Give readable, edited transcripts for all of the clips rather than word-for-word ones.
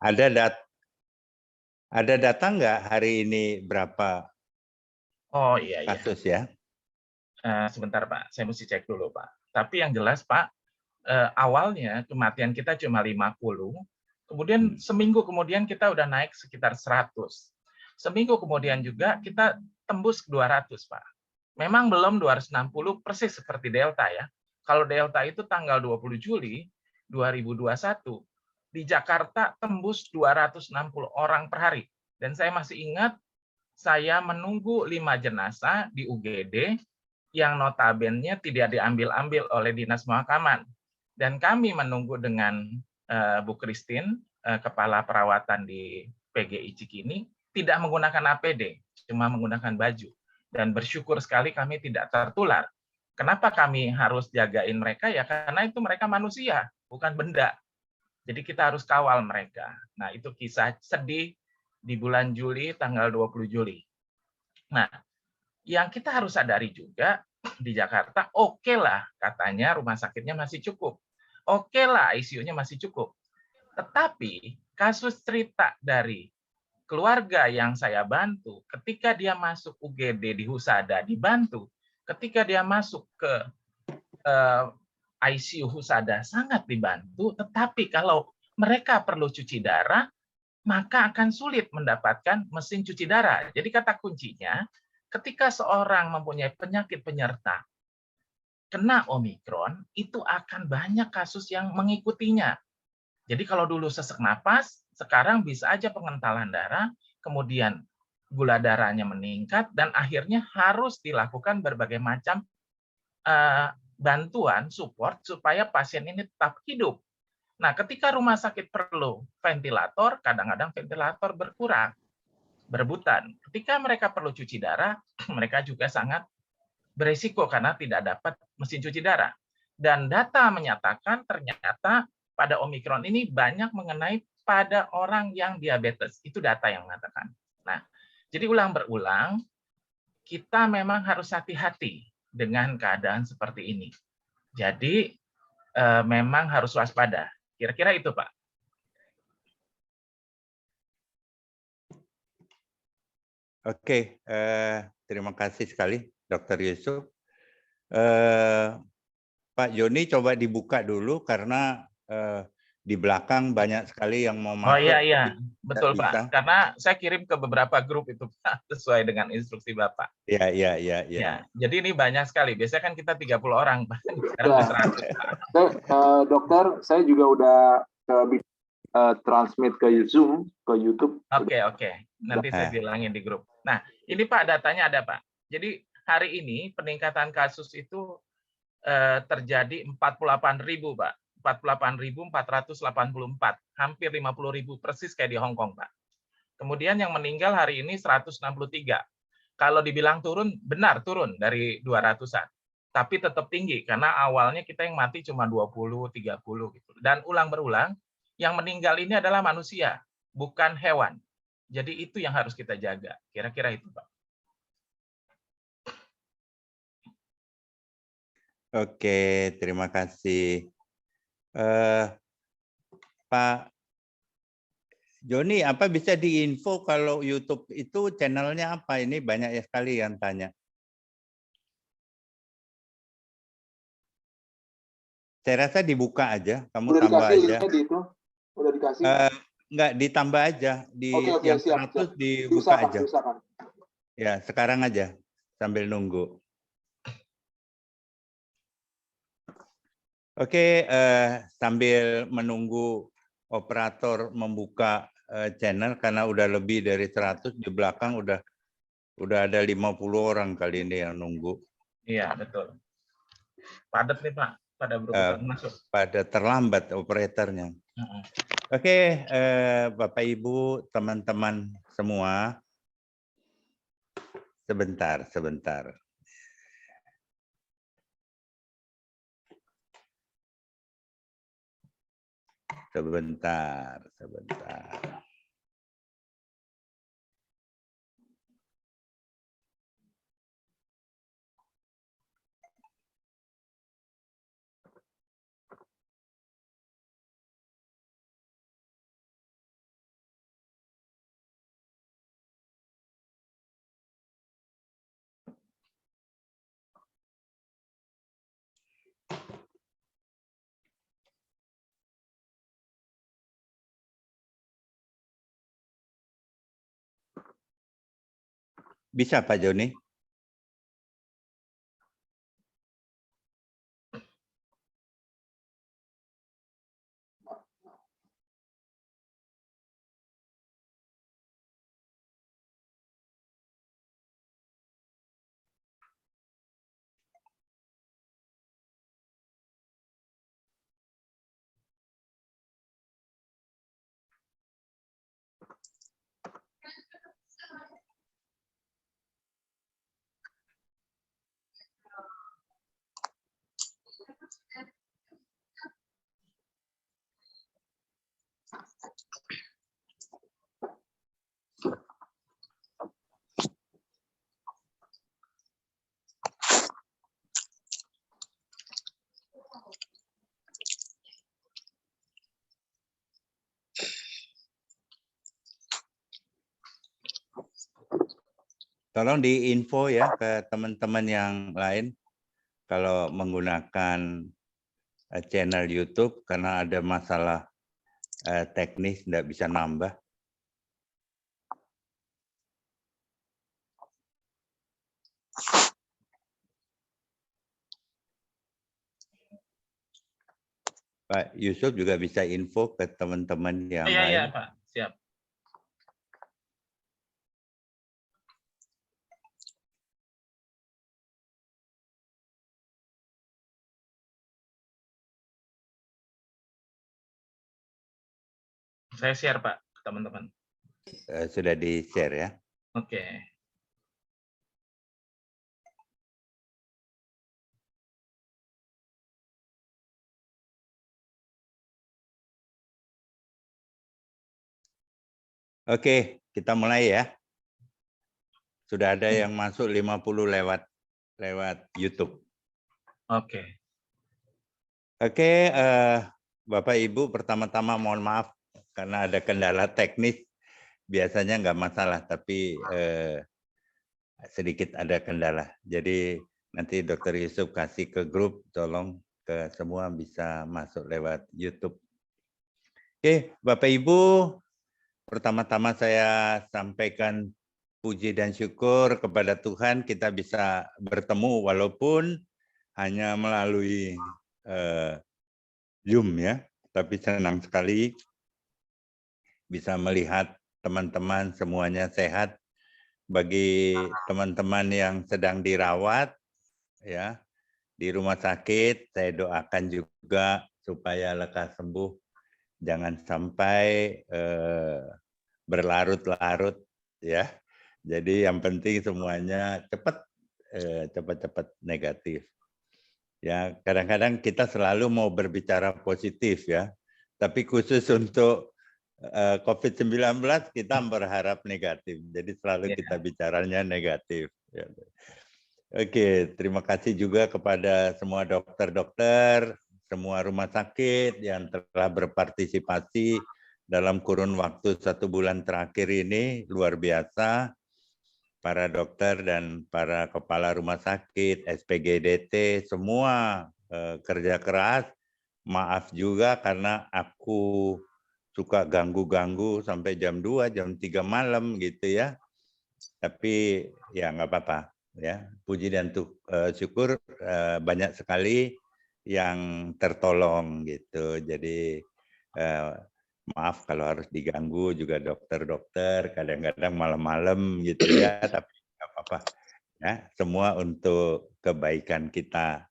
Ada data nggak hari ini berapa Oh iya, kasus ya? sebentar Pak, saya mesti cek dulu Pak. Tapi yang jelas Pak, awalnya kematian kita cuma 50, kemudian seminggu kemudian kita udah naik sekitar 100. Seminggu kemudian juga kita tembus 200 Pak. Memang belum 260 persis seperti Delta ya. Kalau Delta itu tanggal 20 Juli 2021, di Jakarta tembus 260 orang per hari. Dan saya masih ingat, saya menunggu 5 jenazah di UGD yang notabene tidak diambil-ambil oleh Dinas Pemakaman. Dan kami menunggu dengan Bu Christine, Kepala Perawatan di PGI Cikini, tidak menggunakan APD, cuma menggunakan baju. Dan bersyukur sekali kami tidak tertular. Kenapa kami harus jagain mereka? Ya karena itu mereka manusia, bukan benda. Jadi kita harus kawal mereka. Nah, itu kisah sedih di bulan Juli, tanggal 20 Juli. Nah, yang kita harus sadari juga, di Jakarta, oke lah katanya rumah sakitnya masih cukup. Oke lah ICU-nya masih cukup. Tetapi kasus cerita dari keluarga yang saya bantu, ketika dia masuk UGD di Husada dibantu, ketika dia masuk ke ICU Husada sangat dibantu, tetapi kalau mereka perlu cuci darah, maka akan sulit mendapatkan mesin cuci darah. Jadi kata kuncinya, ketika seorang mempunyai penyakit penyerta, kena Omikron, itu akan banyak kasus yang mengikutinya. Jadi kalau dulu sesak napas, sekarang bisa aja pengentalan darah, kemudian gula darahnya meningkat, dan akhirnya harus dilakukan berbagai macam bantuan, support, supaya pasien ini tetap hidup. Nah, ketika rumah sakit perlu ventilator, kadang-kadang ventilator berkurang, berebutan. Ketika mereka perlu cuci darah, mereka juga sangat beresiko karena tidak dapat mesin cuci darah. Dan data menyatakan ternyata pada Omikron ini banyak mengenai pada orang yang diabetes. Itu data yang mengatakan. Nah, jadi ulang berulang, kita memang harus hati-hati dengan keadaan seperti ini. Jadi memang harus waspada. Kira-kira itu, Pak. Oke, terima kasih sekali, Dr. Yusuf. Pak Joni coba dibuka dulu karena di belakang banyak sekali yang mau masuk. Oh iya, betul bisa. Pak. Karena saya kirim ke beberapa grup itu Pak, sesuai dengan instruksi Bapak. Iya. Ya, jadi ini banyak sekali. Biasanya kan kita 30 orang, Pak. Sekarang ya. 100 Pak. Dokter, saya juga udah transmit ke Zoom, ke YouTube. Oke. Nanti saya bilangin di grup. Nah, ini Pak datanya ada Pak. Jadi hari ini peningkatan kasus itu terjadi 48.000 Pak. 48.484, hampir 50.000 persis kayak di Hong Kong Pak. Kemudian yang meninggal hari ini 163. Kalau dibilang turun, benar turun dari 200-an. Tapi tetap tinggi karena awalnya kita yang mati cuma 20, 30 gitu. Dan ulang berulang, yang meninggal ini adalah manusia, bukan hewan. Jadi itu yang harus kita jaga. Kira-kira itu, Pak. Oke, terima kasih. Pak Joni, apa bisa diinfo kalau YouTube itu channelnya apa? Ini banyak sekali yang tanya. Saya rasa dibuka aja, kamu udah tambah dikasih aja. Di itu? Udah dikasih? Enggak, ditambah aja. Oke, yang siap. 100 dibuka aja. Diusahakan. Ya, sekarang aja sambil nunggu. Oke, sambil menunggu operator membuka channel karena udah lebih dari 100 di belakang udah ada 50 orang kali ini yang nunggu. Iya, betul. Padat nih, Pak. Pada berebutan masuk. Pada terlambat operatornya. Oke, Bapak Ibu, teman-teman semua. Sebentar. Sebentar. Bisa Pak Joni? Tolong diinfo ya ke teman-teman yang lain kalau menggunakan channel YouTube karena ada masalah teknis tidak bisa nambah. Pak Yusuf juga bisa info ke teman-teman yang Iya, iya lain. Pak, siap. Saya share Pak ke teman-teman. Sudah di-share ya. Oke. Oke, kita mulai ya. Sudah ada yang masuk 50 lewat YouTube. Oke. Oke, Bapak Ibu, pertama-tama mohon maaf karena ada kendala teknis. Biasanya nggak masalah, tapi sedikit ada kendala. Jadi nanti Dr. Yusuf kasih ke grup, tolong ke semua bisa masuk lewat YouTube. Oke, Bapak Ibu, pertama-tama saya sampaikan puji dan syukur kepada Tuhan kita bisa bertemu walaupun hanya melalui Zoom ya, tapi senang sekali bisa melihat teman-teman semuanya sehat. Bagi teman-teman yang sedang dirawat ya di rumah sakit, saya doakan juga supaya lekas sembuh. Jangan sampai berlarut-larut ya. Jadi yang penting semuanya cepat negatif. Ya, kadang-kadang kita selalu mau berbicara positif ya. Tapi khusus untuk COVID-19 kita berharap negatif. Jadi selalu kita bicaranya negatif. Oke, terima kasih juga kepada semua dokter-dokter, semua rumah sakit yang telah berpartisipasi dalam kurun waktu 1 bulan terakhir ini, luar biasa. Para dokter dan para kepala rumah sakit, SPGDT, semua kerja keras. Maaf juga karena aku suka ganggu-ganggu sampai jam 2, jam 3 malam gitu ya. Tapi ya nggak apa-apa ya. Puji dan syukur banyak sekali yang tertolong gitu. Jadi maaf kalau harus diganggu juga dokter-dokter kadang-kadang malam-malam gitu ya, tapi nggak apa-apa ya. Semua untuk kebaikan kita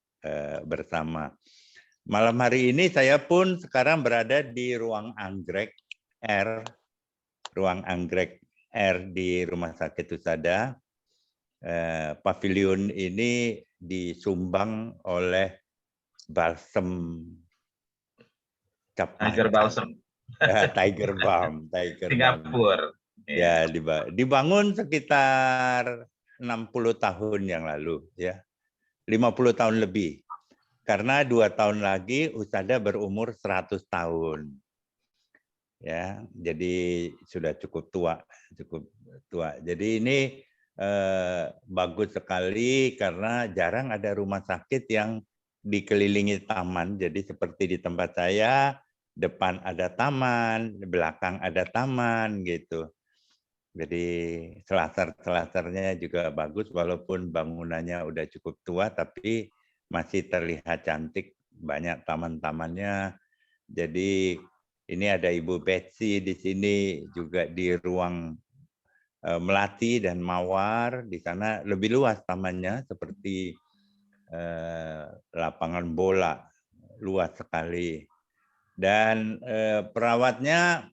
bersama. Malam hari ini saya pun sekarang berada di ruang anggrek R di Rumah Sakit Husada. Pavilion ini disumbang oleh balsem cap Tiger macan. Balsam. Tiger Balm. Singapura. Ya, dibangun sekitar 60 tahun yang lalu ya. 50 tahun lebih. Karena 2 tahun lagi Husada berumur 100 tahun. Ya, jadi sudah cukup tua. Jadi ini bagus sekali karena jarang ada rumah sakit yang dikelilingi taman. Jadi seperti di tempat saya, depan ada taman, belakang ada taman gitu. Jadi selasar-selasarnya juga bagus, walaupun bangunannya udah cukup tua, tapi masih terlihat cantik, banyak taman-tamannya. Jadi ini ada Ibu Betsy di sini, juga di ruang Melati dan Mawar. Di sana lebih luas tamannya, seperti lapangan bola, luas sekali. Dan perawatnya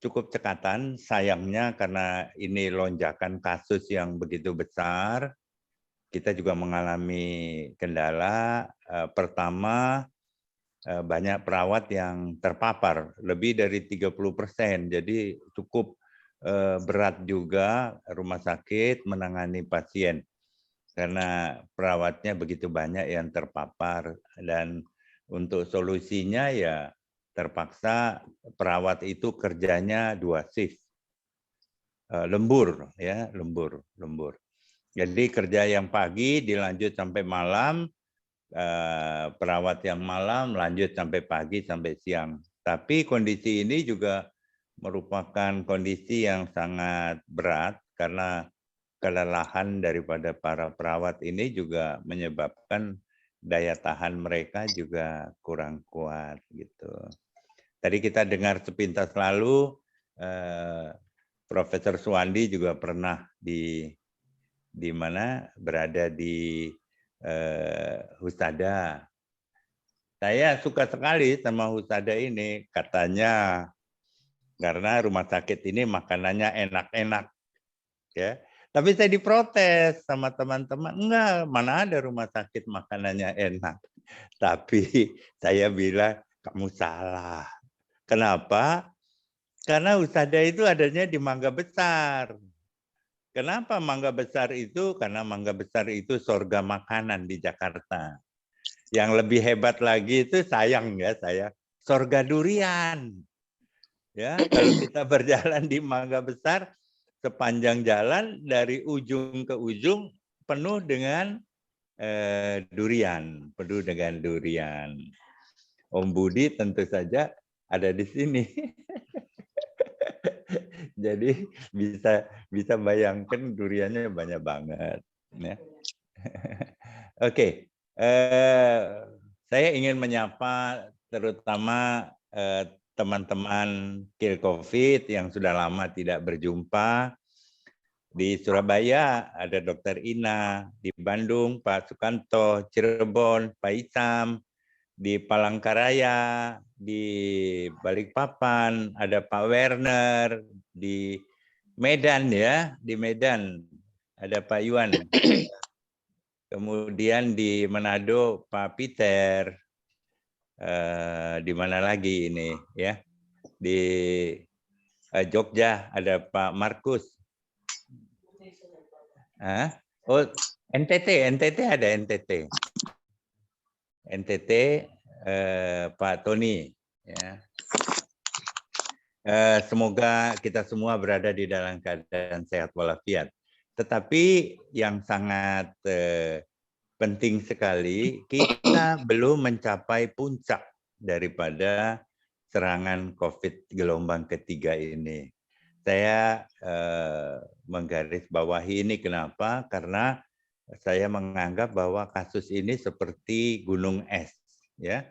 cukup cekatan, sayangnya karena ini lonjakan kasus yang begitu besar, kita juga mengalami kendala. Pertama, banyak perawat yang terpapar, lebih dari 30%. Jadi cukup berat juga rumah sakit menangani pasien, karena perawatnya begitu banyak yang terpapar. Dan untuk solusinya ya terpaksa perawat itu kerjanya 2 shift, lembur ya, lembur. Jadi kerja yang pagi dilanjut sampai malam, perawat yang malam lanjut sampai pagi sampai siang. Tapi kondisi ini juga merupakan kondisi yang sangat berat, karena kelelahan daripada para perawat ini juga menyebabkan daya tahan mereka juga kurang kuat gitu. Tadi kita dengar sepintas lalu, Profesor Suwandi juga pernah di mana, berada di Husada. Saya suka sekali sama Husada ini, katanya karena rumah sakit ini makanannya enak-enak, ya. Tapi saya diprotes sama teman-teman, enggak, mana ada rumah sakit makanannya enak. Tapi saya bilang, kamu salah. Kenapa? Karena Husada itu adanya di Mangga Besar. Kenapa Mangga Besar itu? Karena Mangga Besar itu surga makanan di Jakarta. Yang lebih hebat lagi itu, sayang ya saya, surga durian. Ya, kalau kita berjalan di Mangga Besar, sepanjang jalan dari ujung ke ujung penuh dengan durian, penuh dengan durian. Om Budi tentu saja ada di sini. Jadi bisa bayangkan duriannya banyak banget. Ya. Oke, saya ingin menyapa terutama teman-teman Kill COVID yang sudah lama tidak berjumpa. Di Surabaya ada Dr. Ina, di Bandung Pak Sukanto, Cirebon Pak Isam, di Palangkaraya, di Balikpapan ada Pak Werner, di Medan ya, di Medan ada Pak Yuan. Kemudian di Manado Pak Peter, di mana lagi ini ya, di Jogja ada Pak Markus. Oh, NTT ada NTT. NTT Pak Tony. Ya. Semoga kita semua berada di dalam keadaan sehat walafiat. Tetapi yang sangat penting sekali, kita belum mencapai puncak daripada serangan COVID gelombang ketiga ini. Saya menggarisbawahi ini kenapa? Karena saya menganggap bahwa kasus ini seperti gunung es, ya.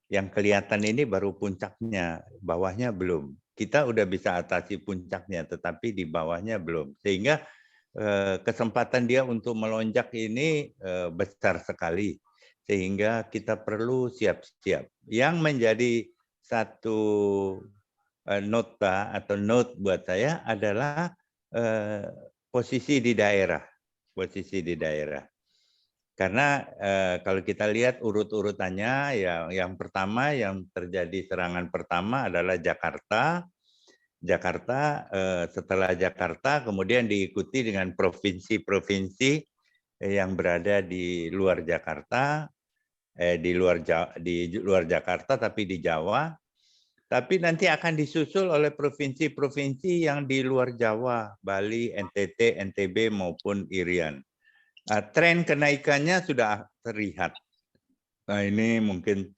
Yang kelihatan ini baru puncaknya, bawahnya belum. Kita udah bisa atasi puncaknya, tetapi di bawahnya belum. Sehingga kesempatan dia untuk melonjak ini besar sekali. Sehingga kita perlu siap-siap. Yang menjadi satu nota atau note buat saya adalah posisi di daerah. Posisi di daerah. Karena kalau kita lihat urut-urutannya, yang pertama yang terjadi serangan pertama adalah Jakarta. Setelah Jakarta kemudian diikuti dengan provinsi-provinsi yang berada di luar Jakarta, di luar Jakarta tapi di Jawa. Tapi nanti akan disusul oleh provinsi-provinsi yang di luar Jawa, Bali, NTT, NTB maupun Irian. Tren kenaikannya sudah terlihat. Nah, ini mungkin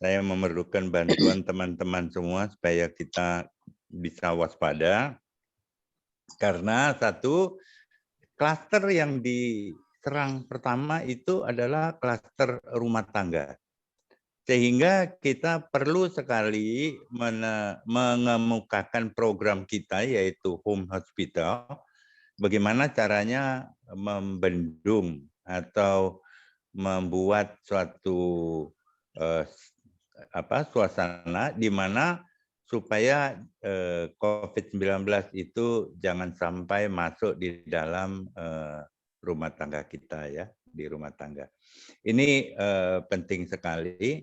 saya memerlukan bantuan teman-teman semua supaya kita bisa waspada. Karena satu, klaster yang diserang pertama itu adalah klaster rumah tangga. Sehingga kita perlu sekali mengemukakan program kita yaitu home hospital, bagaimana caranya membendung atau membuat suatu suasana di mana supaya COVID-19 itu jangan sampai masuk di dalam rumah tangga kita ya, di rumah tangga. Ini penting sekali.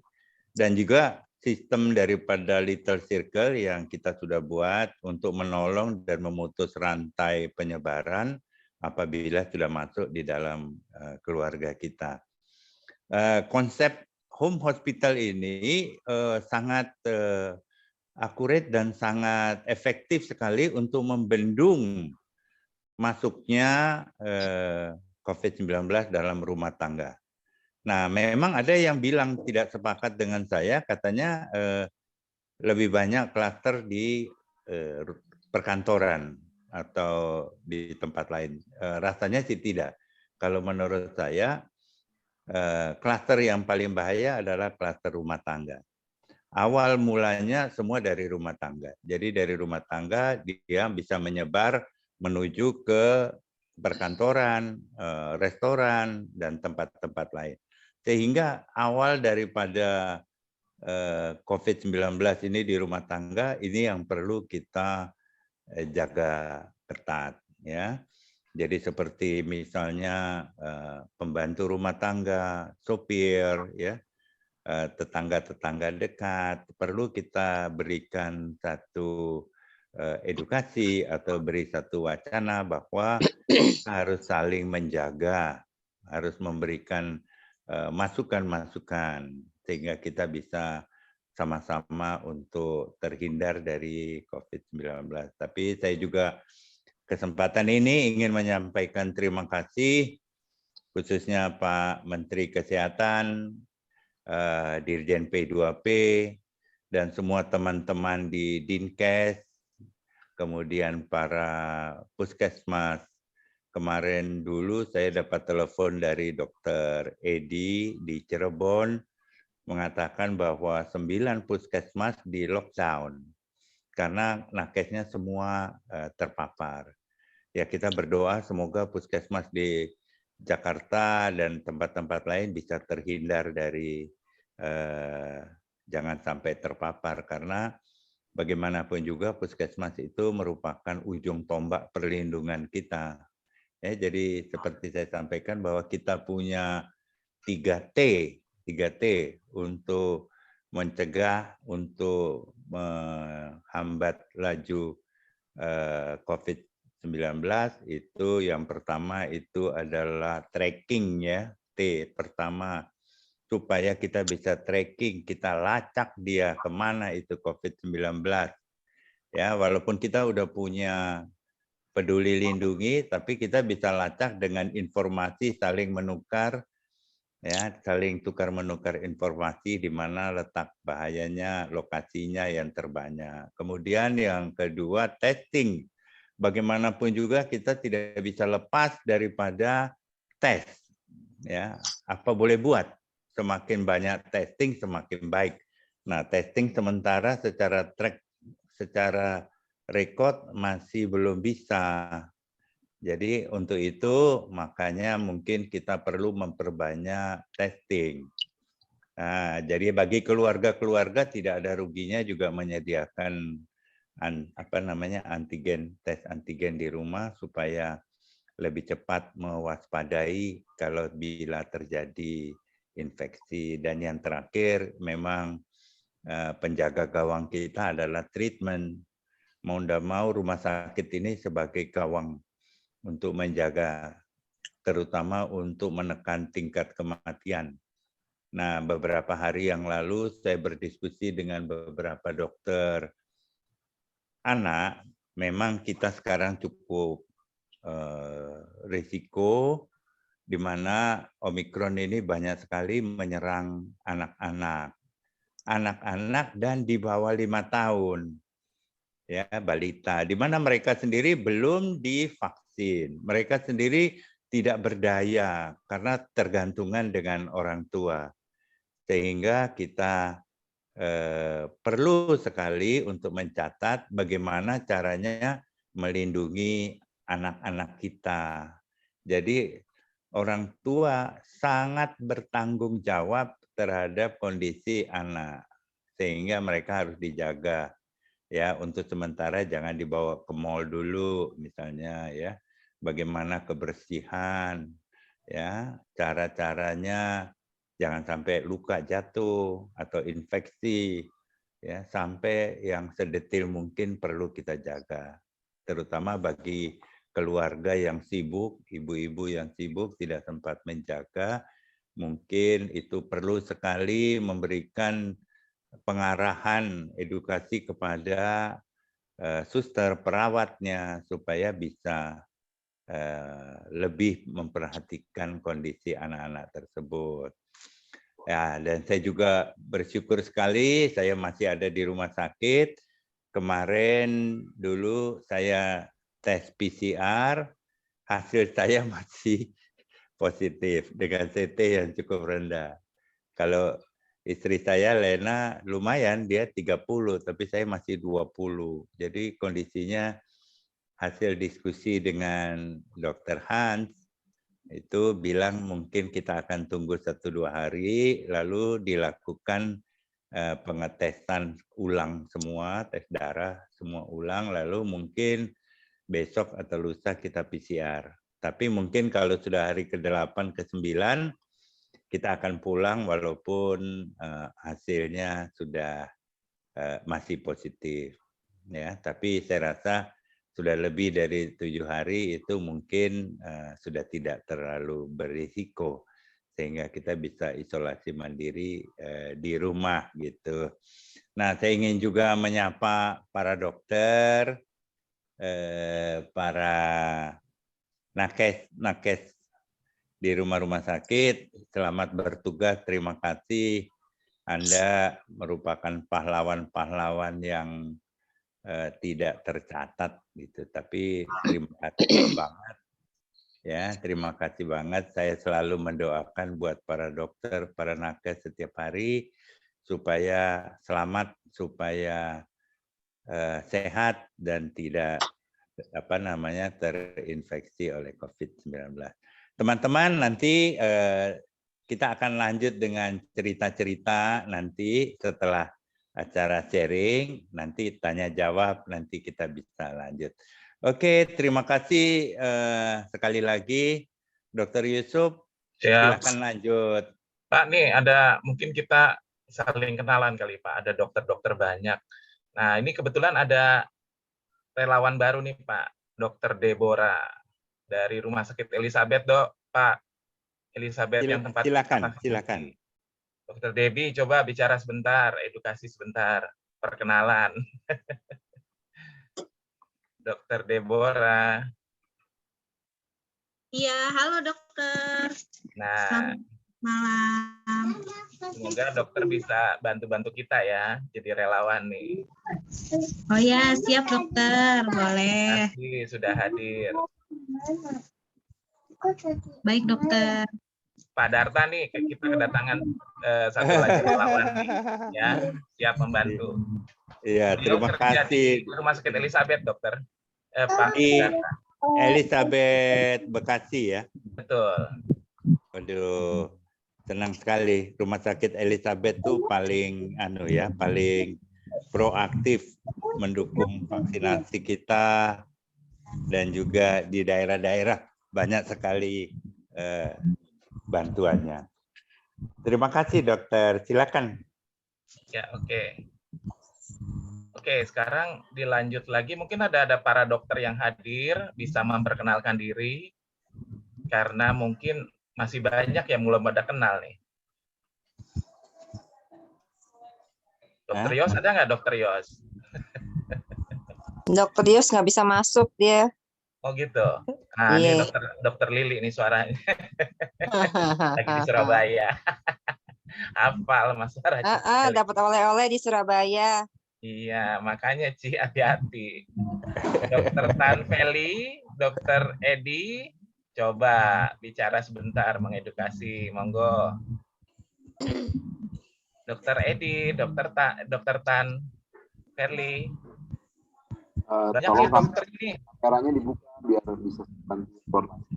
Dan juga sistem daripada Little Circle yang kita sudah buat untuk menolong dan memutus rantai penyebaran apabila sudah masuk di dalam keluarga kita. Konsep home hospital ini sangat akurat dan sangat efektif sekali untuk membendung masuknya COVID-19 dalam rumah tangga. Nah, memang ada yang bilang tidak sepakat dengan saya, katanya lebih banyak klaster di perkantoran atau di tempat lain. Rasanya sih tidak. Kalau menurut saya, klaster yang paling bahaya adalah klaster rumah tangga. Awal mulanya semua dari rumah tangga. Jadi dari rumah tangga dia bisa menyebar menuju ke perkantoran, restoran, dan tempat-tempat lain. Sehingga awal daripada COVID-19 ini di rumah tangga ini yang perlu kita jaga ketat ya. Jadi seperti misalnya pembantu rumah tangga, sopir ya, tetangga-tetangga dekat, perlu kita berikan satu edukasi atau beri satu wacana bahwa harus saling menjaga, harus memberikan masukan-masukan sehingga kita bisa sama-sama untuk terhindar dari COVID-19. Tapi saya juga kesempatan ini ingin menyampaikan terima kasih khususnya Pak Menteri Kesehatan, Dirjen P2P, dan semua teman-teman di Dinkes, kemudian para puskesmas. Kemarin dulu saya dapat telepon dari Dr. Edi di Cirebon mengatakan bahwa 9 puskesmas di lockdown karena nakesnya semua terpapar. Ya kita berdoa semoga puskesmas di Jakarta dan tempat-tempat lain bisa terhindar dari jangan sampai terpapar karena bagaimanapun juga puskesmas itu merupakan ujung tombak perlindungan kita. Ya, jadi seperti saya sampaikan bahwa kita punya 3T untuk mencegah, untuk menghambat laju COVID-19 itu yang pertama itu adalah tracking ya, T pertama supaya kita bisa tracking, kita lacak dia kemana itu COVID-19. Ya, walaupun kita udah punya Peduli Lindungi, tapi kita bisa lacak dengan informasi saling menukar, ya, saling tukar-menukar informasi di mana letak bahayanya, lokasinya yang terbanyak. Kemudian yang kedua testing. Bagaimanapun juga kita tidak bisa lepas daripada tes. Ya, apa boleh buat? Semakin banyak testing semakin baik. Nah, testing sementara secara rekod masih belum bisa. Jadi untuk itu makanya mungkin kita perlu memperbanyak testing. Nah, jadi bagi keluarga-keluarga tidak ada ruginya juga menyediakan tes antigen di rumah supaya lebih cepat mewaspadai kalau bila terjadi infeksi. Dan yang terakhir memang penjaga gawang kita adalah treatment. Mau tidak mau rumah sakit ini sebagai gawang untuk menjaga, terutama untuk menekan tingkat kematian. Nah, beberapa hari yang lalu saya berdiskusi dengan beberapa dokter anak, memang kita sekarang cukup risiko di mana Omikron ini banyak sekali menyerang anak-anak dan di bawah 5 tahun. ya, balita, di mana mereka sendiri belum divaksin. Mereka sendiri tidak berdaya karena tergantungan dengan orang tua. Sehingga kita perlu sekali untuk mencatat bagaimana caranya melindungi anak-anak kita. Jadi orang tua sangat bertanggung jawab terhadap kondisi anak, sehingga mereka harus dijaga. Ya, untuk sementara jangan dibawa ke mall dulu, misalnya ya. Bagaimana kebersihan, ya, cara-caranya jangan sampai luka jatuh atau infeksi, ya, sampai yang sedetil mungkin perlu kita jaga, terutama bagi keluarga yang sibuk, ibu-ibu yang sibuk tidak sempat menjaga, mungkin itu perlu sekali memberikan pengarahan edukasi kepada suster perawatnya supaya bisa lebih memperhatikan kondisi anak-anak tersebut. Ya, dan saya juga bersyukur sekali saya masih ada di rumah sakit. Kemarin dulu saya tes PCR, hasil saya masih positif dengan CT yang cukup rendah. Kalau istri saya Lena lumayan, dia 30, tapi saya masih 20. Jadi kondisinya hasil diskusi dengan Dr. Hans itu bilang mungkin kita akan tunggu 1-2 hari, lalu dilakukan pengetesan ulang semua, tes darah semua ulang, lalu mungkin besok atau lusa kita PCR. Tapi mungkin kalau sudah hari ke-8, ke-9, kita akan pulang walaupun hasilnya sudah masih positif. Ya, tapi saya rasa sudah lebih dari 7 hari itu mungkin sudah tidak terlalu berisiko sehingga kita bisa isolasi mandiri di rumah gitu. Nah, saya ingin juga menyapa para dokter, para nakes di rumah-rumah sakit. Selamat bertugas, terima kasih. Anda merupakan pahlawan-pahlawan yang tidak tercatat gitu, tapi terima kasih banget ya, terima kasih banget. Saya selalu mendoakan buat para dokter, para nakes setiap hari supaya selamat, supaya sehat dan tidak terinfeksi oleh COVID-19. Teman-teman, nanti kita akan lanjut dengan cerita-cerita nanti setelah acara sharing, nanti tanya jawab, nanti kita bisa lanjut. Oke, terima kasih sekali lagi, Dr. Yusuf. Silakan lanjut. Pak, nih ada mungkin kita saling kenalan kali Pak, ada dokter-dokter banyak. Nah, ini kebetulan ada relawan baru nih Pak, Dr. Deborah dari Rumah Sakit Elizabeth, Dok. Pak Elizabeth yang tempat silakan. Dr. Debbie, coba bicara sebentar, edukasi sebentar, perkenalan. Dr. Deborah. Iya, halo dokter. Nah, selamat malam. Semoga dokter bisa bantu-bantu kita ya, jadi relawan nih. Oh ya, siap dokter, boleh. Terima kasih sudah hadir. Baik dokter. Pak Darta nih, kita kedatangan satu lagi relawan nih, ya, siap membantu. Iya, terima kasih. Di Rumah Sakit Elizabeth, dokter. Pak Darta. Elizabeth Bekasi ya. Betul. Waduh, senang sekali. Rumah Sakit Elizabeth tuh paling paling proaktif mendukung vaksinasi kita dan juga di daerah-daerah banyak sekali bantuannya. Terima kasih dokter, silakan. Ya, oke. Oke, sekarang dilanjut lagi. Mungkin ada para dokter yang hadir, bisa memperkenalkan diri, karena mungkin masih banyak yang belum pada kenal nih. Dokter Yos, ada nggak Dokter Yos? Dokter Yos nggak bisa masuk dia. Oh gitu. Nah, ini dokter Lili nih suaranya. Lagi di Surabaya. Hafal Mas Sarah. Dapat oleh-oleh di Surabaya. Iya, makanya Ci hati-hati. Dokter Tan Feli, Dokter Edi, coba bicara sebentar mengedukasi, monggo. Dokter Edi, Dokter Tan Feli. Banyak Tolong nih dokter ini. kameranya dibuka biar bisa bantu informasi.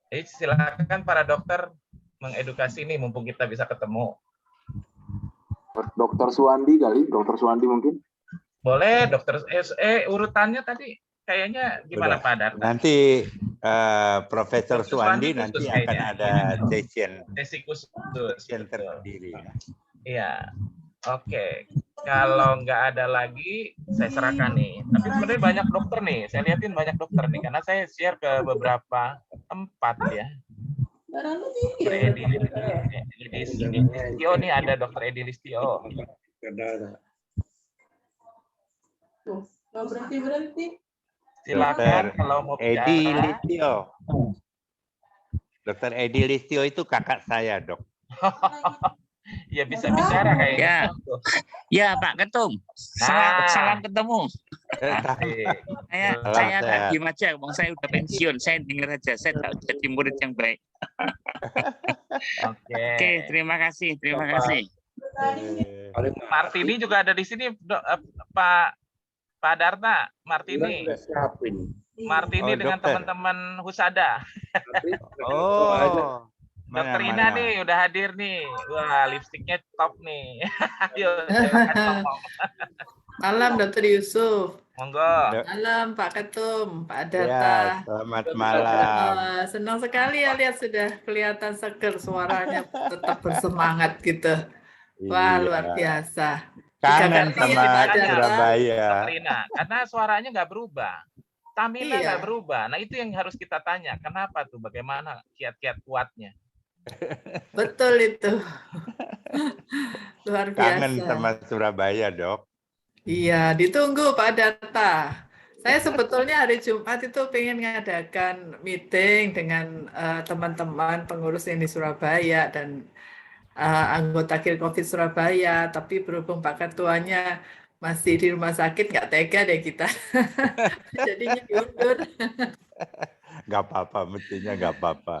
Silakan para dokter mengedukasi ini mumpung kita bisa ketemu. Dokter Suwandi kali, Dokter Suwandi mungkin. Boleh, dokter. Urutannya tadi kayaknya gimana Udah. Pak Darta? Nanti Profesor Dr. Suwandi Suwandi nanti khusus akan kayaknya. ada session Sesi khusus. session Betul. tersendiri. Iya. Oke. Kalau nggak ada lagi, saya serahkan nih. Tapi sebenarnya banyak dokter nih. Saya lihatin banyak dokter nih, karena saya share ke beberapa tempat ya. Dokter Edi Listio nih, ada Dokter Edi Listio. Berhenti. Silakan kalau mau Edi bicara. Listio. Dokter Edi Listio itu kakak saya, Dok. Ya bisa bicara kayaknya. Ya Pak Ketum, Nah. salam ketemu. Asik. Saya akan sehat. diem aja, bang saya udah pensiun, saya denger aja, saya tahu jadi murid yang baik. Oke, terima kasih. Martini juga ada di sini, Pak Darta. Martini Oh, dengan dokter. teman-teman Husada. Oh. Dokter mana? Ina nih udah hadir nih. Wah, lipstiknya top nih. Ayo, silakan ngomong. Malam Dokter Yusuf. Monggo. Malam Pak Ketum, Pak Ya, Darta. selamat malam. Senang sekali ya lihat sudah kelihatan seger, suaranya tetap bersemangat gitu. Wah, Iya. luar biasa. Kangen Tiga kali sama Pak Darta. Surabaya. Dokter Ina, karena suaranya nggak berubah. Stamina Iya. nggak berubah. Nah, itu yang harus kita tanya. Kenapa tuh? Bagaimana kiat-kiat kuatnya? Betul itu. Luar Kangen biasa. sama Surabaya, Dok. Iya, ditunggu Pak Darta. Saya sebetulnya hari Jumat itu pengen mengadakan meeting dengan teman-teman pengurus yang di Surabaya dan anggota Covid Surabaya, tapi berhubung Pak Ketuanya masih di rumah sakit, nggak tega deh kita. Jadinya diundur. Nggak apa-apa, mestinya nggak apa-apa.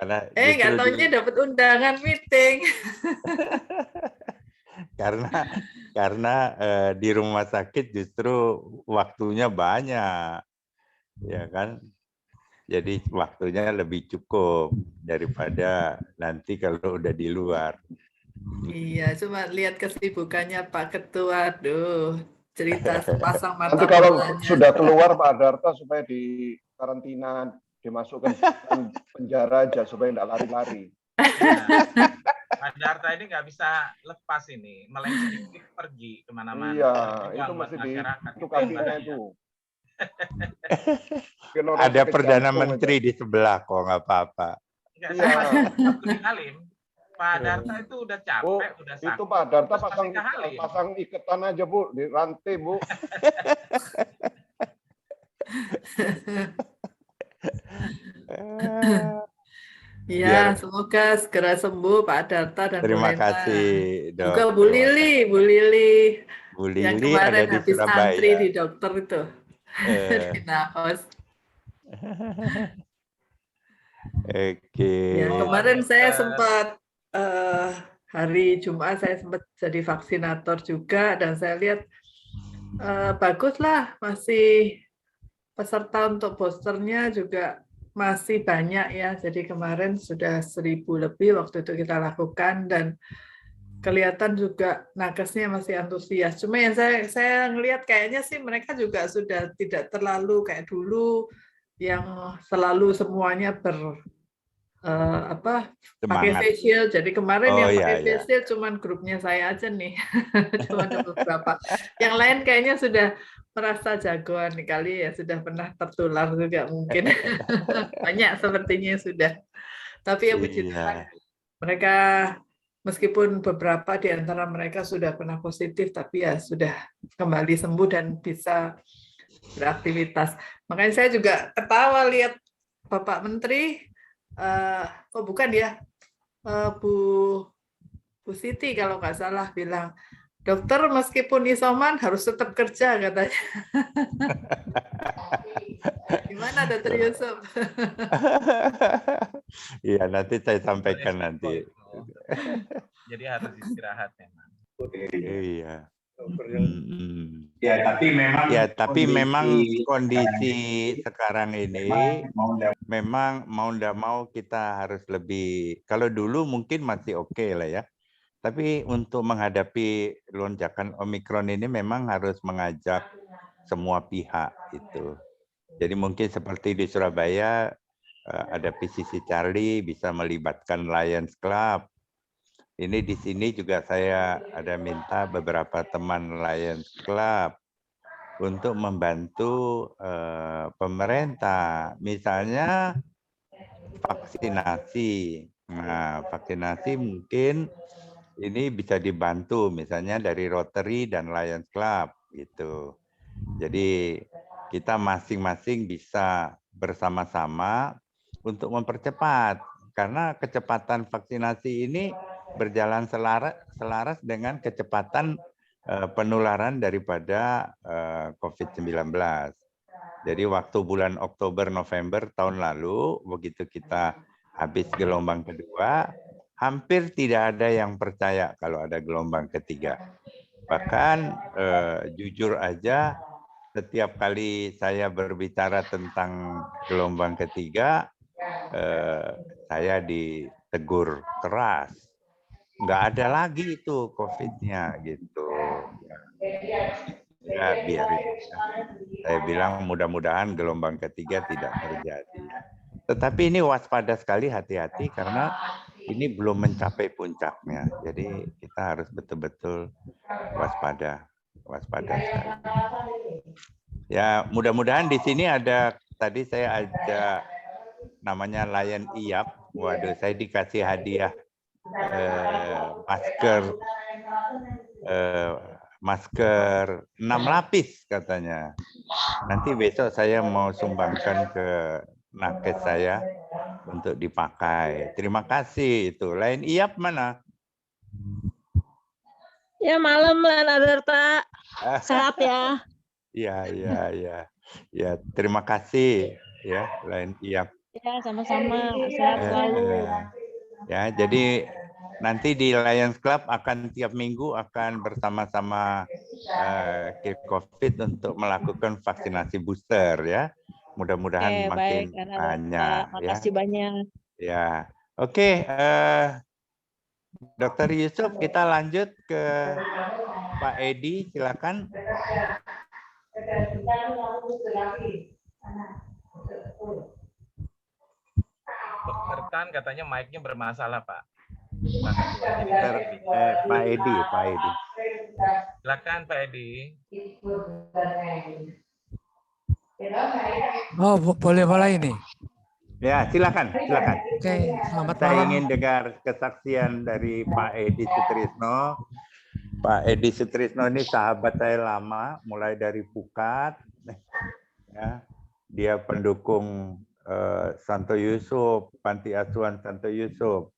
Karena Nggak justru taunya dapat undangan meeting. karena di rumah sakit justru waktunya banyak, ya kan? Jadi waktunya lebih cukup daripada nanti kalau udah di luar. Iya, cuma lihat kesibukannya Pak Ketua, aduh, cerita sepasang mata Nanti kalau bolanya. sudah keluar Pak Darta supaya di karantina, dimasukkan penjara aja supaya tidak lari-lari. Pak Darta ini nggak bisa lepas ini, melenceng sedikit pergi kemana-mana. Iya, Juga itu buat mesti masyarakat. itu kakinya bahaya. itu. Ada Perdana Menteri di sebelah kok, nggak apa-apa. Nggak Iya. sama waktu di Halim. Pak Darta itu udah capek, udah sakit. Itu Pak Darta terus masih ke Halim. pasang iketan aja Bu di rantai Bu. Iya, Biar- semoga segera sembuh Pak Darta dan Terima Bu Lena. kasih, Dok. Juga Bu Lili Bu yang Lili ada kemarin di habis Surabaya. antri di dokter itu. Eh, Di Naos. Oke. Ya, kemarin saya sempat hari Jumat saya sempat jadi vaksinator juga dan saya lihat baguslah, masih peserta untuk boosternya juga masih banyak ya. Jadi kemarin sudah 1.000 lebih waktu itu kita lakukan dan kelihatan juga nakesnya masih antusias. Cuma yang saya ngelihat kayaknya sih mereka juga sudah tidak terlalu kayak dulu yang selalu semuanya pakai Semangat. face shield. Jadi kemarin Oh, yang iya, pakai iya. face shield cuman grupnya saya aja nih. Cuma ada beberapa. Yang lain kayaknya sudah merasa jagoan nih kali ya, sudah pernah tertular juga mungkin. Banyak sepertinya sudah. Tapi ya puji Iya. Tuhan, mereka meskipun beberapa di antara mereka sudah pernah positif, tapi ya sudah kembali sembuh dan bisa beraktivitas. Makanya saya juga ketawa lihat Bapak Menteri, bukan ya, Bu Siti kalau nggak salah bilang, dokter meskipun isoman harus tetap kerja katanya. Gimana Dokter Yusuf? Iya, nanti saya sampaikan nanti. Jadi harus istirahat memang. Iya. Ya, tapi memang Kondisi sekarang ini memang mau ndak mau kita harus lebih, kalau dulu mungkin masih oke lah ya. Tapi untuk menghadapi lonjakan Omikron ini memang harus mengajak semua pihak itu. Jadi mungkin seperti di Surabaya ada PCC Charlie bisa melibatkan Lions Club. Ini di sini juga saya ada minta beberapa teman Lions Club untuk membantu pemerintah, misalnya vaksinasi. Nah, vaksinasi mungkin ini bisa dibantu, misalnya dari Rotary dan Lions Club gitu. Jadi kita masing-masing bisa bersama-sama untuk mempercepat, karena kecepatan vaksinasi ini berjalan selaras dengan kecepatan penularan daripada COVID-19. Jadi waktu bulan Oktober, November tahun lalu, begitu kita habis gelombang kedua, hampir tidak ada yang percaya kalau ada gelombang ketiga. Bahkan jujur aja, setiap kali saya berbicara tentang gelombang ketiga, saya ditegur keras. Nggak ada lagi itu COVID-nya gitu. Ya biarin. Saya bilang mudah-mudahan gelombang ketiga tidak terjadi. Tetapi ini waspada sekali, hati-hati karena ini belum mencapai puncaknya. Jadi kita harus betul-betul waspada sekali. Ya mudah-mudahan di sini ada, tadi saya ajak namanya Lion IAP. Waduh, saya dikasih hadiah masker 6 lapis katanya. Nanti besok saya mau sumbangkan ke nakes saya untuk dipakai. Terima kasih itu. Lion IAP mana? Ya malam Lan Adarta. Sehat ya. Iya. Ya, terima kasih ya Lion IAP. Ya, sama-sama. Sehat selalu. Ya, jadi nanti di Lions Club akan tiap minggu akan bersama-sama COVID untuk melakukan vaksinasi booster ya. Mudah-mudahan makin banyak. Makasih banyak. Ya, oke. Dokter Yusuf, kita lanjut ke Pak Edi, silakan. Dokter Tan katanya mic-nya bermasalah, Pak. Pak Edi. Silakan Pak Edi. Oh, boleh mulai ini. Ya, silakan. Oke, selamat malam. Saya ingin dengar kesaksian dari Pak Edi Sutrisno. Pak Edi Sutrisno ini sahabat saya lama, mulai dari Pukat. Ya, dia pendukung Santo Yusuf, Panti Asuhan Santo Yusuf.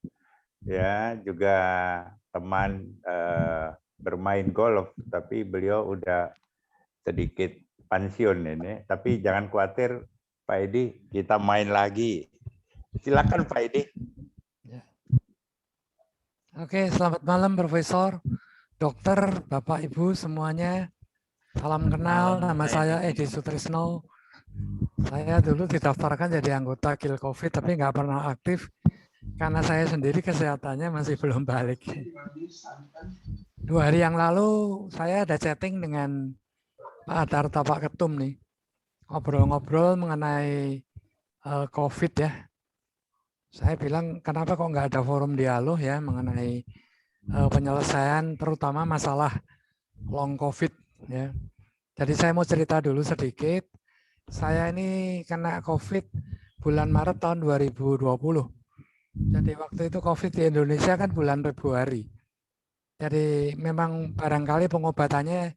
Ya, juga teman bermain golf, tapi beliau udah sedikit pensiun ini. Tapi jangan khawatir, Pak Edi, kita main lagi. Silakan Pak Edi. Oke, selamat malam Profesor, Dokter, Bapak, Ibu semuanya. Salam kenal, nama saya Edi Sutrisno. Saya dulu didaftarkan jadi anggota Kill COVID, tapi nggak pernah aktif karena saya sendiri kesehatannya masih belum balik. 2 hari yang lalu saya ada chatting dengan Pak Adarta, Pak Ketum nih, ngobrol-ngobrol mengenai COVID ya. Saya bilang kenapa kok nggak ada forum dialog ya mengenai penyelesaian terutama masalah long COVID ya. Jadi saya mau cerita dulu sedikit. Saya ini kena COVID bulan Maret tahun 2020. Jadi waktu itu COVID di Indonesia kan bulan Februari. Jadi memang barangkali pengobatannya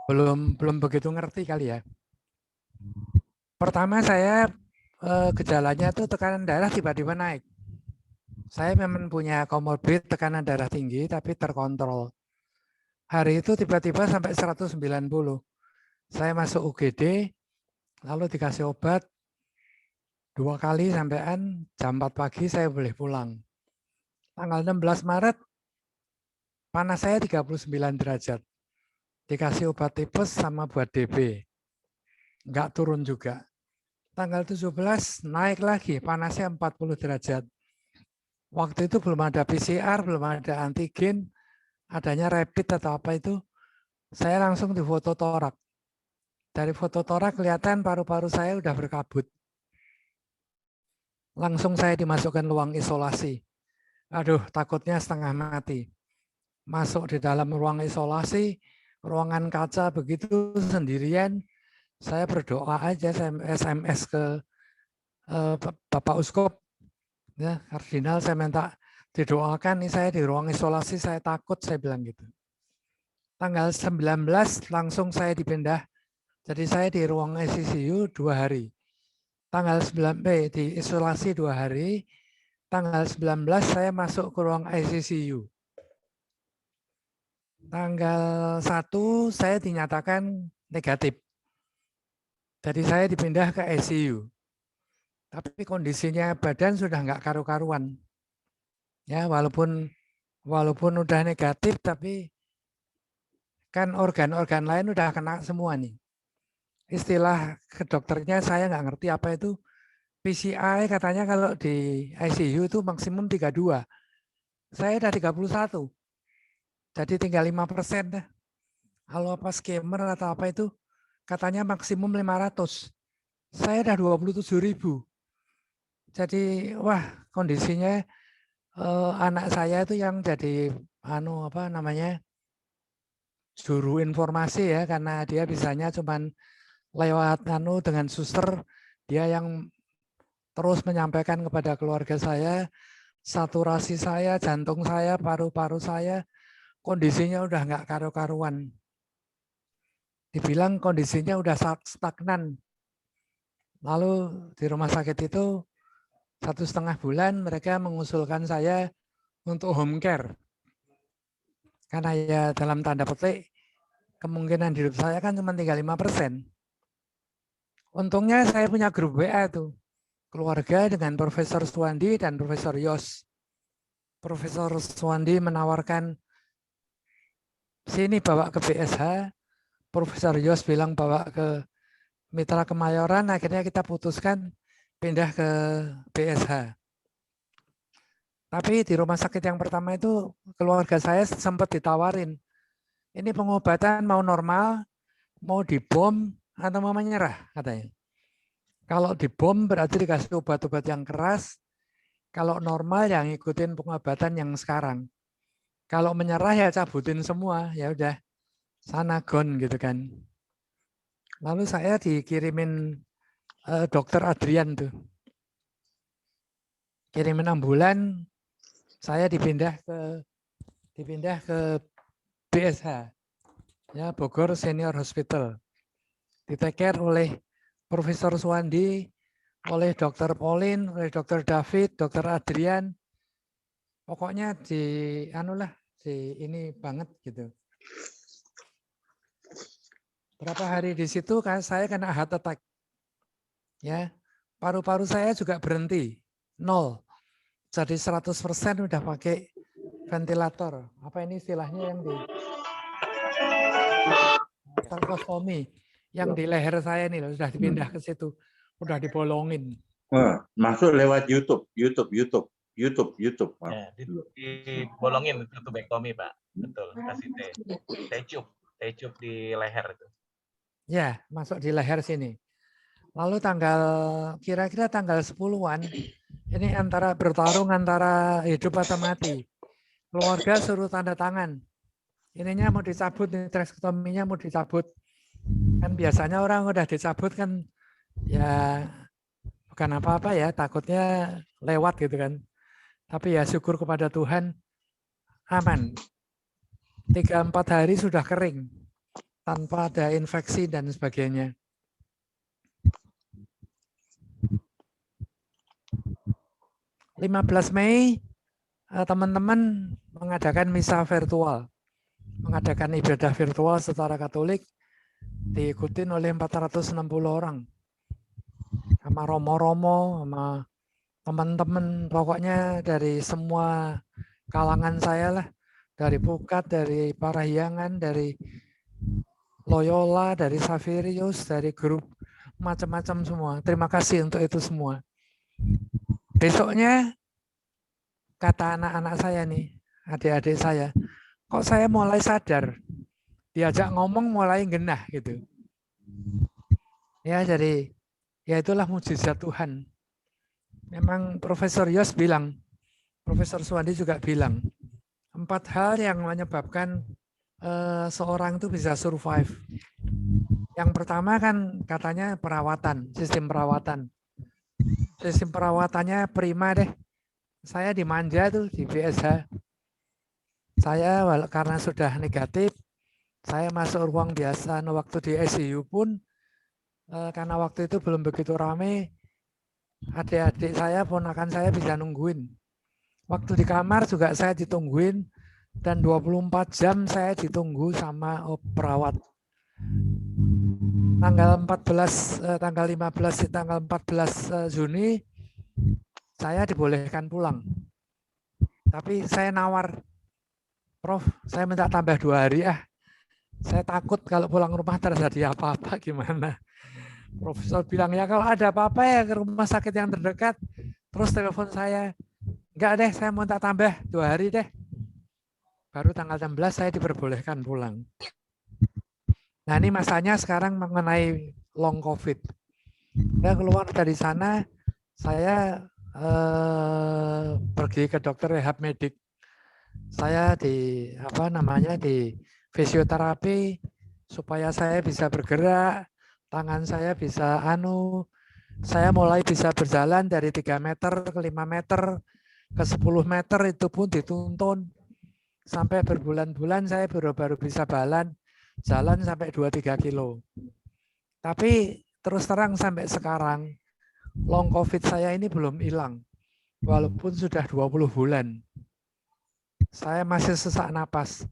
belum begitu ngerti kali ya. Pertama saya gejalanya itu tekanan darah tiba-tiba naik. Saya memang punya komorbid tekanan darah tinggi tapi terkontrol. Hari itu tiba-tiba sampai 190. Saya masuk UGD, lalu dikasih obat 2 kali sampean jam 4 pagi saya boleh pulang. Tanggal 16 Maret panas saya 39 derajat. Dikasih obat tipes sama buat DB. Enggak turun juga. Tanggal 17 naik lagi, panasnya 40 derajat. Waktu itu belum ada PCR, belum ada antigen, adanya rapid atau apa itu. Saya langsung difoto torak. Dari foto torak kelihatan paru-paru saya udah berkabut. Langsung saya dimasukkan ruang isolasi. Aduh, takutnya setengah mati. Masuk di dalam ruang isolasi, ruangan kaca begitu sendirian. Saya berdoa aja, saya SMS ke Bapak Uskup, ya, Kardinal, saya minta didoakan, nih saya di ruang isolasi, saya takut, saya bilang gitu. Tanggal 19 langsung saya dipindah, jadi saya di ruang ICU 2 hari. Tanggal 9 di isolasi 2 hari, tanggal 19 saya masuk ke ruang ICU. Tanggal 1 saya dinyatakan negatif. Jadi saya dipindah ke ICU. Tapi kondisinya badan sudah nggak karu-karuan. Ya, walaupun udah negatif, tapi kan organ-organ lain udah kena semua nih. Istilah ke dokternya saya nggak ngerti apa itu. PCI katanya kalau di ICU itu maksimum 32. Saya udah 31. Jadi tinggal 5% dah. Kalau apa skimmer atau apa itu, katanya maksimum 500. Saya udah 27.000. Jadi wah kondisinya anak saya itu yang jadi juru informasi ya, karena dia bisanya cuman lewat dengan suster, dia yang terus menyampaikan kepada keluarga saya saturasi saya, jantung saya, paru-paru saya kondisinya udah nggak karu-karuan. Dibilang kondisinya udah stagnan. Lalu di rumah sakit itu 1,5 bulan mereka mengusulkan saya untuk home care. Karena ya dalam tanda petik kemungkinan hidup saya kan cuma tinggal 5%. Untungnya saya punya grup WA tuh. Keluarga dengan Profesor Suwandi dan Profesor Yos. Profesor Suwandi menawarkan sini bawa ke BSH. Profesor Yos bilang bawa ke Mitra Kemayoran, akhirnya kita putuskan pindah ke BSH. Tapi di rumah sakit yang pertama itu keluarga saya sempat ditawarin, ini pengobatan mau normal, mau dibom, atau mau menyerah katanya. Kalau dibom berarti dikasih obat-obat yang keras, kalau normal yang ngikutin pengobatan yang sekarang. Kalau menyerah ya cabutin semua, ya udah sana gone gitu kan. Lalu saya dikirimin dokter Adrian tuh. Kirimin ambulan, saya dipindah ke BSH. Ya, Bogor Senior Hospital. Di-take care oleh Profesor Suwandi, oleh Dr. Pauline, oleh Dr. David, Dr. Adrian. Pokoknya ini banget gitu. Berapa hari di situ kan saya kena heart attack. Ya, paru-paru saya juga berhenti, 0. Jadi 100% udah pakai ventilator. Apa ini istilahnya yang di sarkostomi, yang di leher saya nih sudah dipindah ke situ, udah dibolongin. Wah, masuk lewat YouTube. Ya, dibolongin itu tubektomi, Pak. Betul, kasih T-cup di leher itu. Ya, masuk di leher sini. Lalu kira-kira tanggal 10-an, ini bertarung antara hidup atau mati. Keluarga suruh tanda tangan. Ininya mau dicabut, nih tracheotominya mau dicabut. Kan biasanya orang udah dicabut kan ya bukan apa-apa ya, takutnya lewat gitu kan. Tapi ya syukur kepada Tuhan aman. 3-4 hari sudah kering tanpa ada infeksi dan sebagainya. 15 Mei teman-teman mengadakan misa virtual, mengadakan ibadah virtual secara Katolik, diikutin oleh 460 orang. Sama romo-romo, sama teman-teman, pokoknya dari semua kalangan saya lah, dari Pukat, dari Parahyangan, dari Loyola, dari Saverius, dari grup macam-macam semua. Terima kasih untuk itu semua. Besoknya kata anak-anak saya nih, adik-adik saya, kok saya mulai sadar, diajak ngomong mulai genah gitu. Ya jadi, ya itulah mujizat Tuhan. Memang Profesor Yos bilang, Profesor Suwandi juga bilang, 4 hal yang menyebabkan seorang itu bisa survive. Yang pertama kan katanya perawatan, sistem perawatan. Sistem perawatannya prima deh. Saya dimanja tuh di BSH. Saya karena sudah negatif, saya masuk ruang biasa. Waktu di ICU pun, karena waktu itu belum begitu ramai, adik-adik saya, ponakan saya bisa nungguin. Waktu di kamar juga saya ditungguin, dan 24 jam saya ditunggu sama perawat. Tanggal 14 Juni, saya dibolehkan pulang. Tapi saya nawar, Prof, saya minta tambah 2 hari Saya takut kalau pulang rumah terjadi apa-apa gimana. Profesor bilang, ya kalau ada apa-apa ya ke rumah sakit yang terdekat. Terus telepon saya, enggak deh, saya minta tambah 2 hari deh. Baru tanggal 16 saya diperbolehkan pulang. Nah ini masanya sekarang mengenai long COVID. Saya keluar dari sana, saya pergi ke dokter rehab medik. Saya di fisioterapi supaya saya bisa bergerak, tangan saya bisa saya mulai bisa berjalan dari 3 meter ke 5 meter ke 10 meter, itu pun dituntun. Sampai berbulan-bulan saya baru bisa jalan sampai 2-3 kilo. Tapi terus terang sampai sekarang long COVID saya ini belum hilang. Walaupun sudah 20 bulan. Saya masih sesak napas.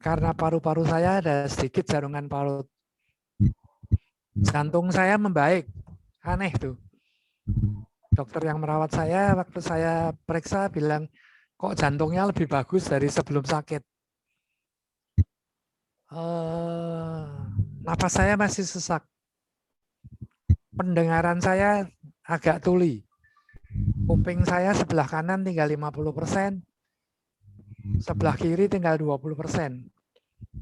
Karena paru-paru saya ada sedikit jarungan parut. Jantung saya membaik. Aneh tuh. Dokter yang merawat saya waktu saya periksa bilang, kok jantungnya lebih bagus dari sebelum sakit. Napas saya masih sesak. Pendengaran saya agak tuli. Kuping saya sebelah kanan tinggal 50%, sebelah kiri tinggal 20%.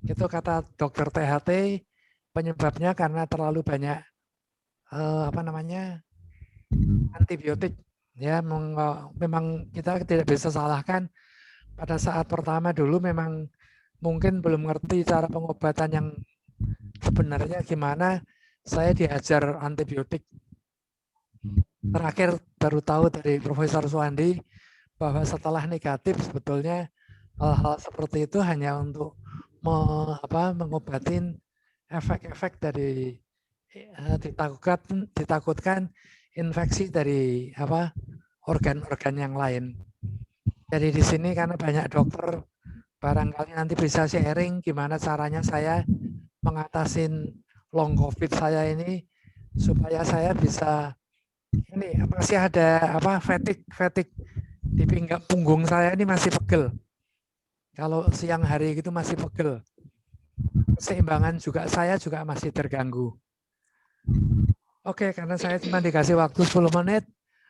Itu kata dokter THT, penyebabnya karena terlalu banyak antibiotik. Ya, memang kita tidak bisa salahkan. Pada saat pertama dulu memang mungkin belum ngerti cara pengobatan yang sebenarnya gimana. Saya diajar antibiotik. Terakhir baru tahu dari Profesor Suwandi bahwa setelah negatif sebetulnya hal-hal seperti itu hanya untuk mengobatin efek-efek dari ditakutkan infeksi dari organ-organ yang lain. Jadi di sini karena banyak dokter, barangkali nanti bisa sharing gimana caranya saya mengatasin long COVID saya ini supaya saya bisa masih ada fatigue di punggung saya ini masih pegel. Kalau siang hari gitu masih pegel. Keseimbangan saya juga masih terganggu. Oke, karena saya cuma dikasih waktu 10 menit,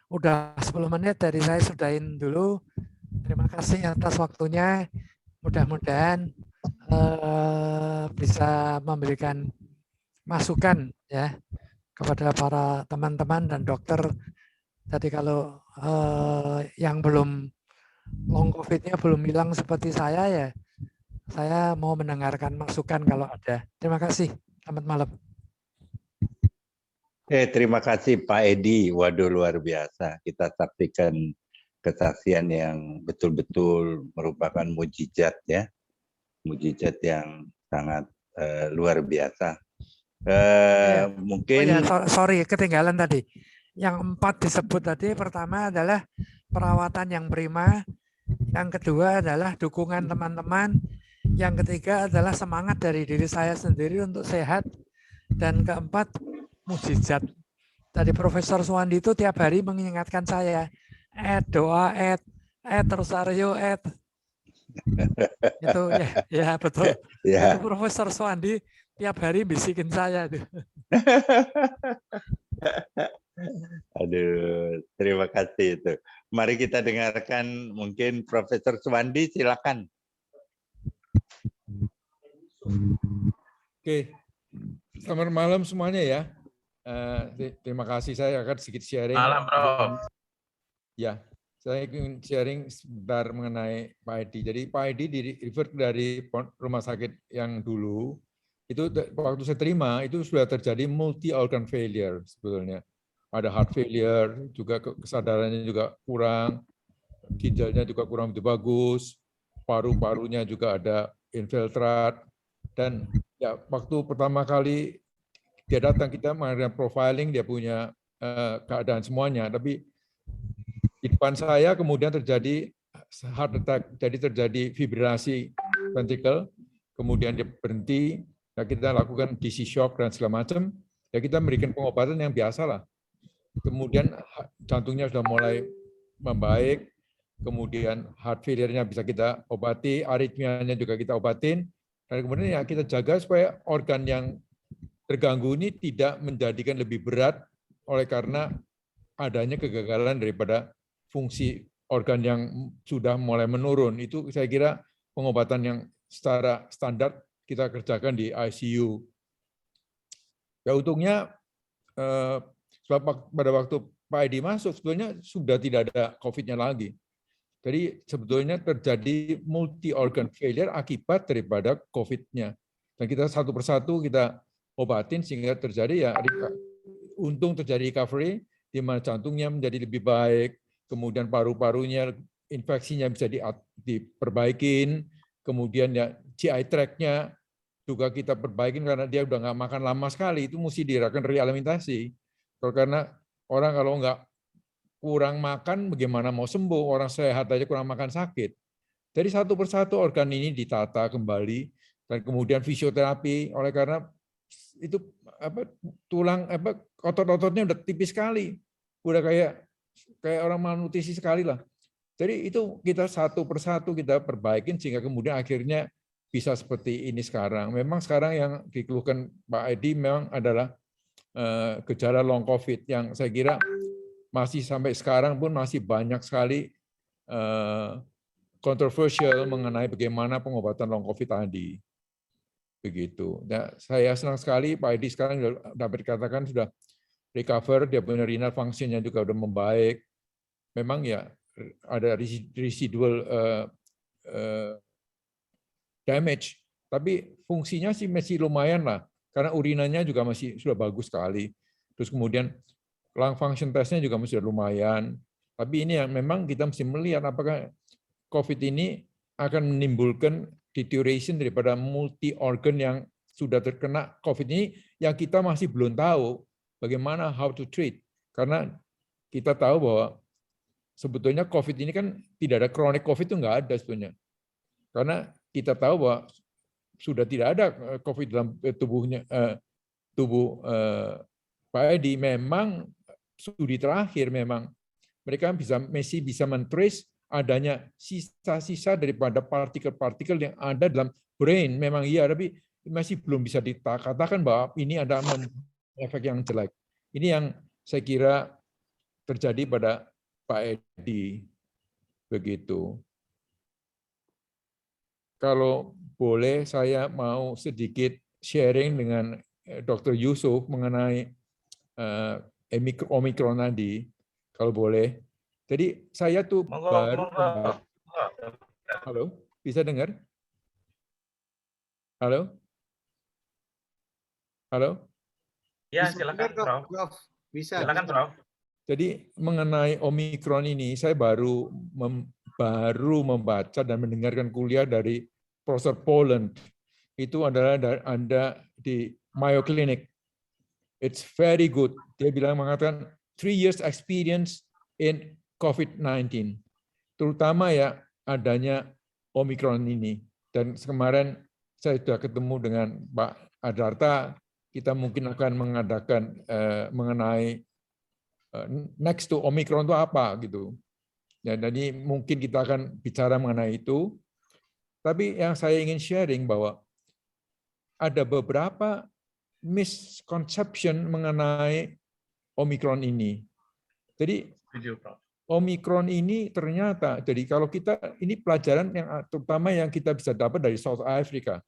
udah 10 menit dari saya sudahin dulu. Terima kasih atas waktunya. Mudah-mudahan bisa memberikan masukan ya kepada para teman-teman dan dokter. Jadi kalau yang belum long COVID-nya belum hilang seperti saya ya, saya mau mendengarkan masukan kalau ada. Terima kasih. Selamat malam. Terima kasih Pak Edi. Waduh luar biasa. Kita saksikan kesaksian yang betul-betul merupakan mujizat ya. Mujizat yang sangat luar biasa. Mungkin sorry ketinggalan tadi. Yang 4 disebut tadi, pertama adalah perawatan yang prima, Yang kedua adalah dukungan teman-teman. Yang ketiga adalah semangat dari diri saya sendiri untuk sehat. Dan keempat, mukjizat. Tadi Profesor Suwandi itu tiap hari mengingatkan saya, doa, Rosario, itu ya betul. Ya. Itu Profesor Suwandi tiap hari bisikin saya. Aduh, terima kasih itu. Mari kita dengarkan mungkin Profesor Suwandi, silakan. Oke, selamat malam semuanya ya. Terima kasih, saya akan sedikit sharing. Malam, Prof. Ya, saya ingin sharing sebentar mengenai Pak Edi. Jadi Pak Edi di refer dari rumah sakit yang dulu, itu waktu saya terima, itu sudah terjadi multi organ failure sebetulnya. Ada heart failure, juga kesadarannya juga kurang, ginjalnya juga kurang begitu bagus, paru-parunya juga ada infiltrat, dan ya waktu pertama kali dia datang, kita mengadakan profiling, dia punya keadaan semuanya, tapi di depan saya kemudian terjadi heart attack, jadi terjadi fibrilasi ventricle, kemudian dia berhenti, ya kita lakukan DC shock dan segala macam, ya kita memberikan pengobatan yang biasa lah. Kemudian jantungnya sudah mulai membaik, kemudian heart failure-nya bisa kita obati, aritmianya juga kita obatin, dan kemudian ya kita jaga supaya organ yang terganggu ini tidak menjadikan lebih berat oleh karena adanya kegagalan daripada fungsi organ yang sudah mulai menurun. Itu saya kira pengobatan yang secara standar kita kerjakan di ICU. Ya untungnya pada waktu Pak Edi masuk sebetulnya sudah tidak ada COVID-nya lagi. Jadi sebetulnya terjadi multi organ failure akibat daripada COVID-nya. Dan kita satu persatu kita obatin sehingga terjadi ya untung terjadi recovery di mana jantungnya menjadi lebih baik, kemudian paru-parunya infeksinya bisa diperbaikin, kemudian ya GI tract-nya juga kita perbaikin karena dia udah nggak makan lama sekali, itu mesti dilakukan realimentasi. Karena orang kalau nggak kurang makan bagaimana mau sembuh, orang sehat aja kurang makan sakit. Jadi satu persatu organ ini ditata kembali dan kemudian fisioterapi oleh karena itu tulang otot-ototnya udah tipis sekali, udah kayak orang malnutrisi sekali lah. Jadi itu kita satu persatu kita perbaikin sehingga kemudian akhirnya bisa seperti ini sekarang. Memang sekarang yang dikeluhkan Pak Edi memang adalah gejala long COVID yang saya kira masih sampai sekarang pun masih banyak sekali kontroversial mengenai bagaimana pengobatan long COVID tadi. Begitu. Nah, saya senang sekali Pak Edi sekarang dapat dikatakan sudah recover, dia punya renal function-nya juga sudah membaik. Memang ya ada residual damage, tapi fungsinya sih masih lumayan lah, karena urinanya juga masih sudah bagus sekali. Terus kemudian lung function test-nya juga masih lumayan. Tapi ini yang memang kita mesti melihat apakah COVID ini akan menimbulkan deterioration daripada multi organ yang sudah terkena COVID ini yang kita masih belum tahu bagaimana how to treat. Karena kita tahu bahwa sebetulnya COVID ini kan tidak ada chronic COVID itu nggak ada sebetulnya. Karena kita tahu bahwa sudah tidak ada COVID dalam tubuh Pak Edi. Memang studi terakhir memang mereka masih bisa men-trace adanya sisa-sisa daripada partikel-partikel yang ada dalam brain. Memang iya, tapi masih belum bisa dikatakan bahwa ini ada efek yang jelek. Ini yang saya kira terjadi pada Pak Edi. Begitu. Kalau boleh saya mau sedikit sharing dengan Dr. Yusuf mengenai Omikron tadi, kalau boleh. Jadi saya tuh baru halo, bisa dengar? Halo? Halo? Ya, silakan Prof. Bisa. Silakan Prof. Jadi mengenai Omikron ini saya baru membaca dan mendengarkan kuliah dari Profesor Poland. Itu adalah Anda di Mayo Clinic. It's very good. Dia mengatakan 3 years experience in COVID-19. Terutama ya adanya Omikron ini. Dan kemarin saya sudah ketemu dengan Pak Adarta, kita mungkin akan mengadakan mengenai next to Omikron itu apa gitu. Ya, jadi mungkin kita akan bicara mengenai itu. Tapi yang saya ingin sharing bahwa ada beberapa misconception mengenai Omikron ini. Jadi Omikron ini ternyata, jadi kalau kita, ini pelajaran yang terutama yang kita bisa dapat dari South Africa.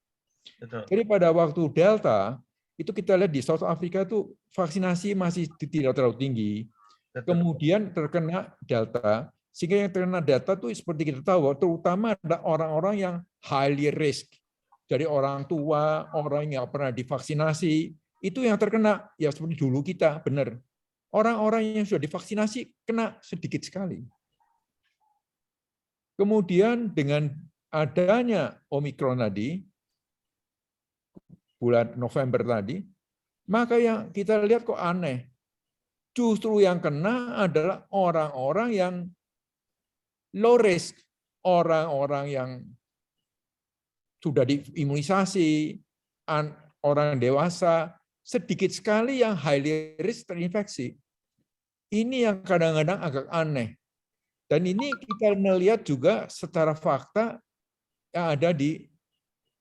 Betul. Jadi pada waktu Delta, itu kita lihat di South Africa itu vaksinasi masih tidak terlalu tinggi. Betul. Kemudian terkena Delta, sehingga yang terkena Delta itu seperti kita tahu, terutama ada orang-orang yang highly risk. Dari orang tua, orang yang pernah divaksinasi, itu yang terkena, ya seperti dulu kita, benar. Orang-orang yang sudah divaksinasi kena sedikit sekali. Kemudian dengan adanya Omikron tadi, bulan November tadi, maka yang kita lihat kok aneh. Justru yang kena adalah orang-orang yang low risk, orang-orang yang sudah diimunisasi, orang dewasa, sedikit sekali yang highly risk terinfeksi. Ini yang kadang-kadang agak aneh. Dan ini kita melihat juga secara fakta yang ada di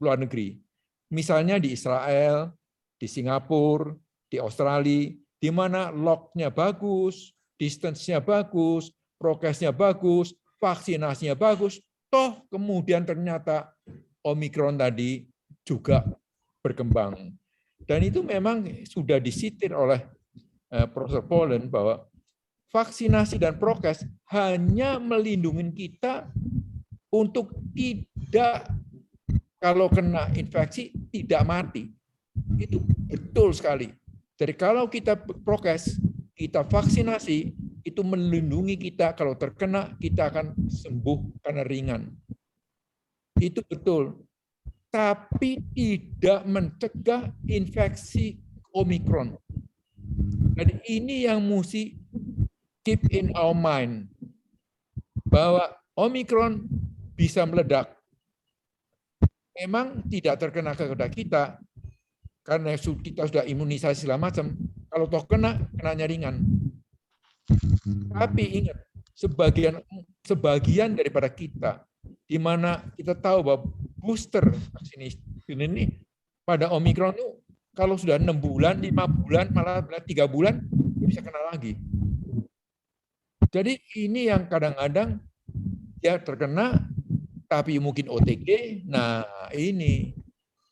luar negeri. Misalnya di Israel, di Singapura, di Australia, di mana lock-nya bagus, distance-nya bagus, prokesnya bagus, vaksinasinya bagus, toh kemudian ternyata Omikron tadi juga berkembang. Dan itu memang sudah disitir oleh Profesor Pollen bahwa vaksinasi dan prokes hanya melindungi kita untuk tidak, kalau kena infeksi, tidak mati. Itu betul sekali. Jadi kalau kita prokes, kita vaksinasi, itu melindungi kita, kalau terkena, kita akan sembuh karena ringan. Itu betul. Tapi tidak mencegah infeksi Omikron. Jadi ini yang mesti keep in our mind, bahwa Omikron bisa meledak. Memang tidak terkena kepada kita, karena kita sudah imunisasi segala macam. Kalau toh kenanya ringan. Tapi ingat, sebagian daripada kita, di mana kita tahu bahwa booster vaksin ini pada Omikron itu kalau sudah 6 bulan, 5 bulan, malah 3 bulan, bisa kena lagi. Jadi ini yang kadang-kadang dia terkena, tapi mungkin OTG. Nah ini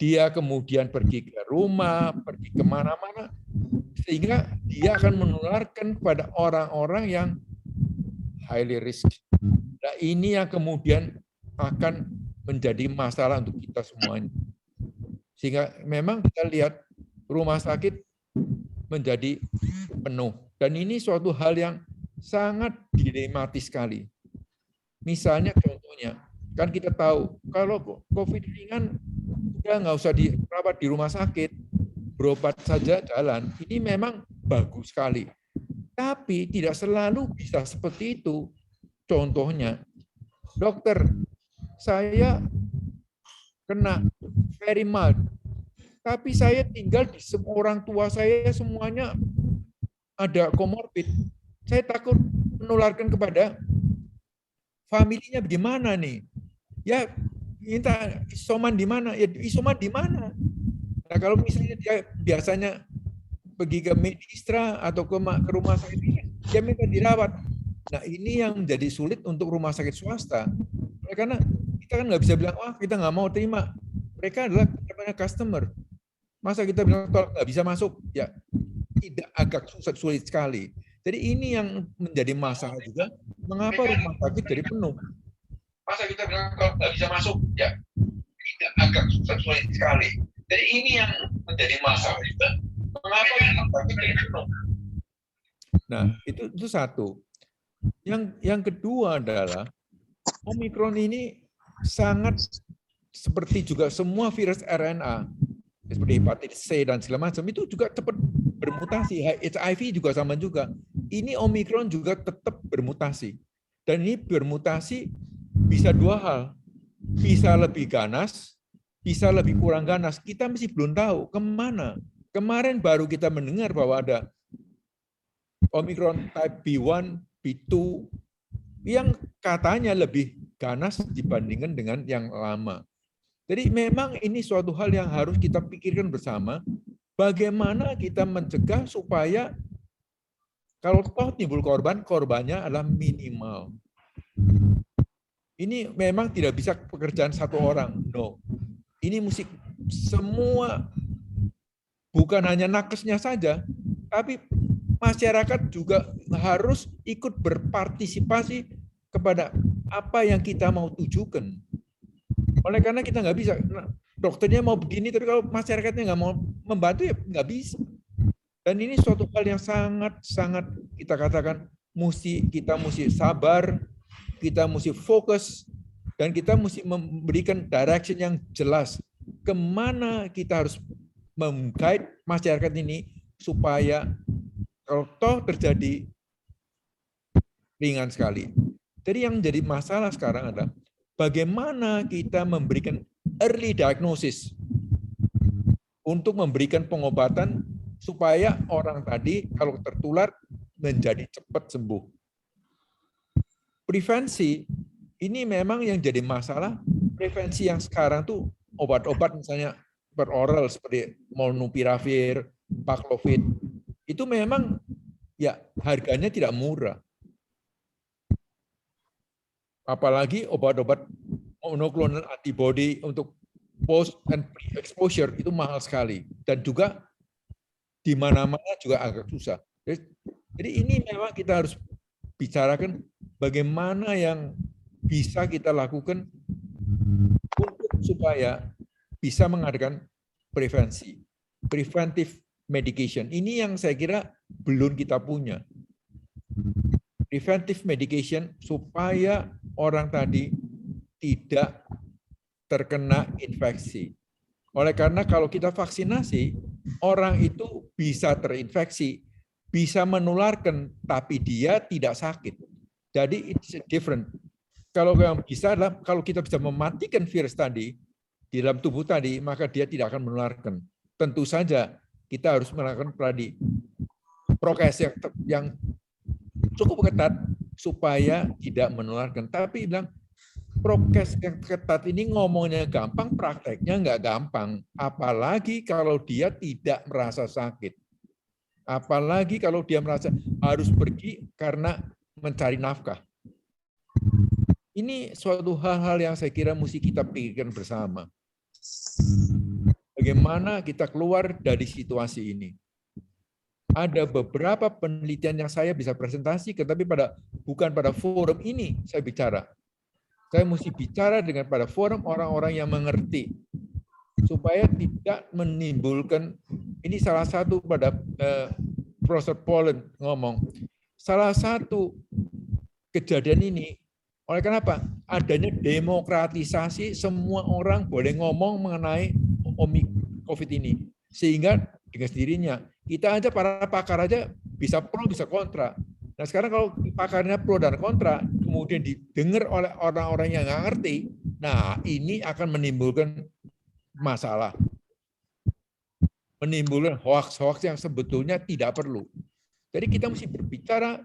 dia kemudian pergi ke rumah, pergi kemana-mana, sehingga dia akan menularkan kepada orang-orang yang highly risk. Nah ini yang kemudian akan menjadi masalah untuk kita semuanya. Sehingga memang kita lihat rumah sakit menjadi penuh. Dan ini suatu hal yang sangat dilematis sekali. Misalnya contohnya, kan kita tahu kalau COVID ringan udah nggak usah dirawat di rumah sakit, berobat saja jalan. Ini memang bagus sekali. Tapi tidak selalu bisa seperti itu. Contohnya, dokter, saya kena very mild, tapi saya tinggal di orang tua saya semuanya ada komorbid. Saya takut menularkan kepada familinya bagaimana nih? Ya, minta isoman di mana? Ya, isoman di mana? Nah, kalau misalnya dia biasanya pergi ke Medistra atau ke rumah sakit, dia minta dirawat. Nah, ini yang menjadi sulit untuk rumah sakit swasta. Karena kita kan nggak bisa bilang, wah kita nggak mau terima. Mereka adalah customer. Masa kita bilang kalau nggak bisa masuk? Ya, tidak, agak sulit sekali. Jadi ini yang menjadi masalah juga, mengapa rumah sakit jadi penuh. Masa kita bilang kalau nggak bisa masuk? Ya, tidak, agak sulit sekali. Jadi ini yang menjadi masalah juga, mengapa rumah sakit jadi penuh. Nah, itu satu. Yang kedua adalah, Omikron ini sangat seperti juga semua virus RNA, seperti hepatitis C dan segala macam, itu juga cepat bermutasi. HIV juga sama juga. Ini Omikron juga tetap bermutasi. Dan ini bermutasi bisa dua hal. Bisa lebih ganas, bisa lebih kurang ganas. Kita masih belum tahu kemana. Kemarin baru kita mendengar bahwa ada Omicron type B1, B2 yang katanya lebih ganas dibandingkan dengan yang lama. Jadi memang ini suatu hal yang harus kita pikirkan bersama, bagaimana kita mencegah supaya kalau toh timbul korban, korbannya adalah minimal. Ini memang tidak bisa pekerjaan satu orang, no. Ini mesti semua, bukan hanya nakesnya saja, tapi masyarakat juga harus ikut berpartisipasi kepada apa yang kita mau tujukan. Oleh karena kita nggak bisa, dokternya mau begini, tapi kalau masyarakatnya nggak mau membantu ya nggak bisa. Dan ini suatu hal yang sangat kita katakan kita mesti sabar, kita mesti fokus, dan kita mesti memberikan direction yang jelas kemana kita harus meng-guide masyarakat ini supaya kalau toh terjadi ringan sekali. Jadi yang jadi masalah sekarang adalah bagaimana kita memberikan early diagnosis untuk memberikan pengobatan supaya orang tadi kalau tertular menjadi cepat sembuh. Prevensi ini memang yang jadi masalah. Prevensi yang sekarang tuh obat-obat misalnya per oral seperti molnupiravir, Paxlovid, itu memang ya harganya tidak murah. Apalagi obat-obat monoclonal antibody untuk post and pre-exposure itu mahal sekali. Dan juga di mana-mana juga agak susah. Jadi ini memang kita harus bicarakan bagaimana yang bisa kita lakukan untuk supaya bisa mengadakan prevensi. Preventive medication. Ini yang saya kira belum kita punya. Preventive medication supaya orang tadi tidak terkena infeksi. Oleh karena kalau kita vaksinasi, orang itu bisa terinfeksi, bisa menularkan, tapi dia tidak sakit. Jadi it's different. Kalau yang bisa adalah kalau kita bisa mematikan virus tadi di dalam tubuh tadi, maka dia tidak akan menularkan. Tentu saja kita harus melakukan prokes yang cukup ketat supaya tidak menularkan. Tapi bilang prokes yang ketat ini ngomongnya gampang, prakteknya nggak gampang. Apalagi kalau dia tidak merasa sakit. Apalagi kalau dia merasa harus pergi karena mencari nafkah. Ini suatu hal-hal yang saya kira mesti kita pikirkan bersama. Bagaimana kita keluar dari situasi ini. Ada beberapa penelitian yang saya bisa presentasikan, tapi bukan pada forum ini saya bicara. Saya mesti bicara pada forum orang-orang yang mengerti. Supaya tidak menimbulkan, ini salah satu pada Profesor Pollen ngomong, salah satu kejadian ini, oleh kenapa? Adanya demokratisasi, semua orang boleh ngomong mengenai COVID ini. Sehingga dengan sendirinya, kita aja para pakar aja bisa pro, bisa kontra. Nah sekarang kalau pakarnya pro dan kontra, kemudian didengar oleh orang-orang yang nggak ngerti, nah ini akan menimbulkan masalah. Menimbulkan hoax-hoax yang sebetulnya tidak perlu. Jadi kita mesti berbicara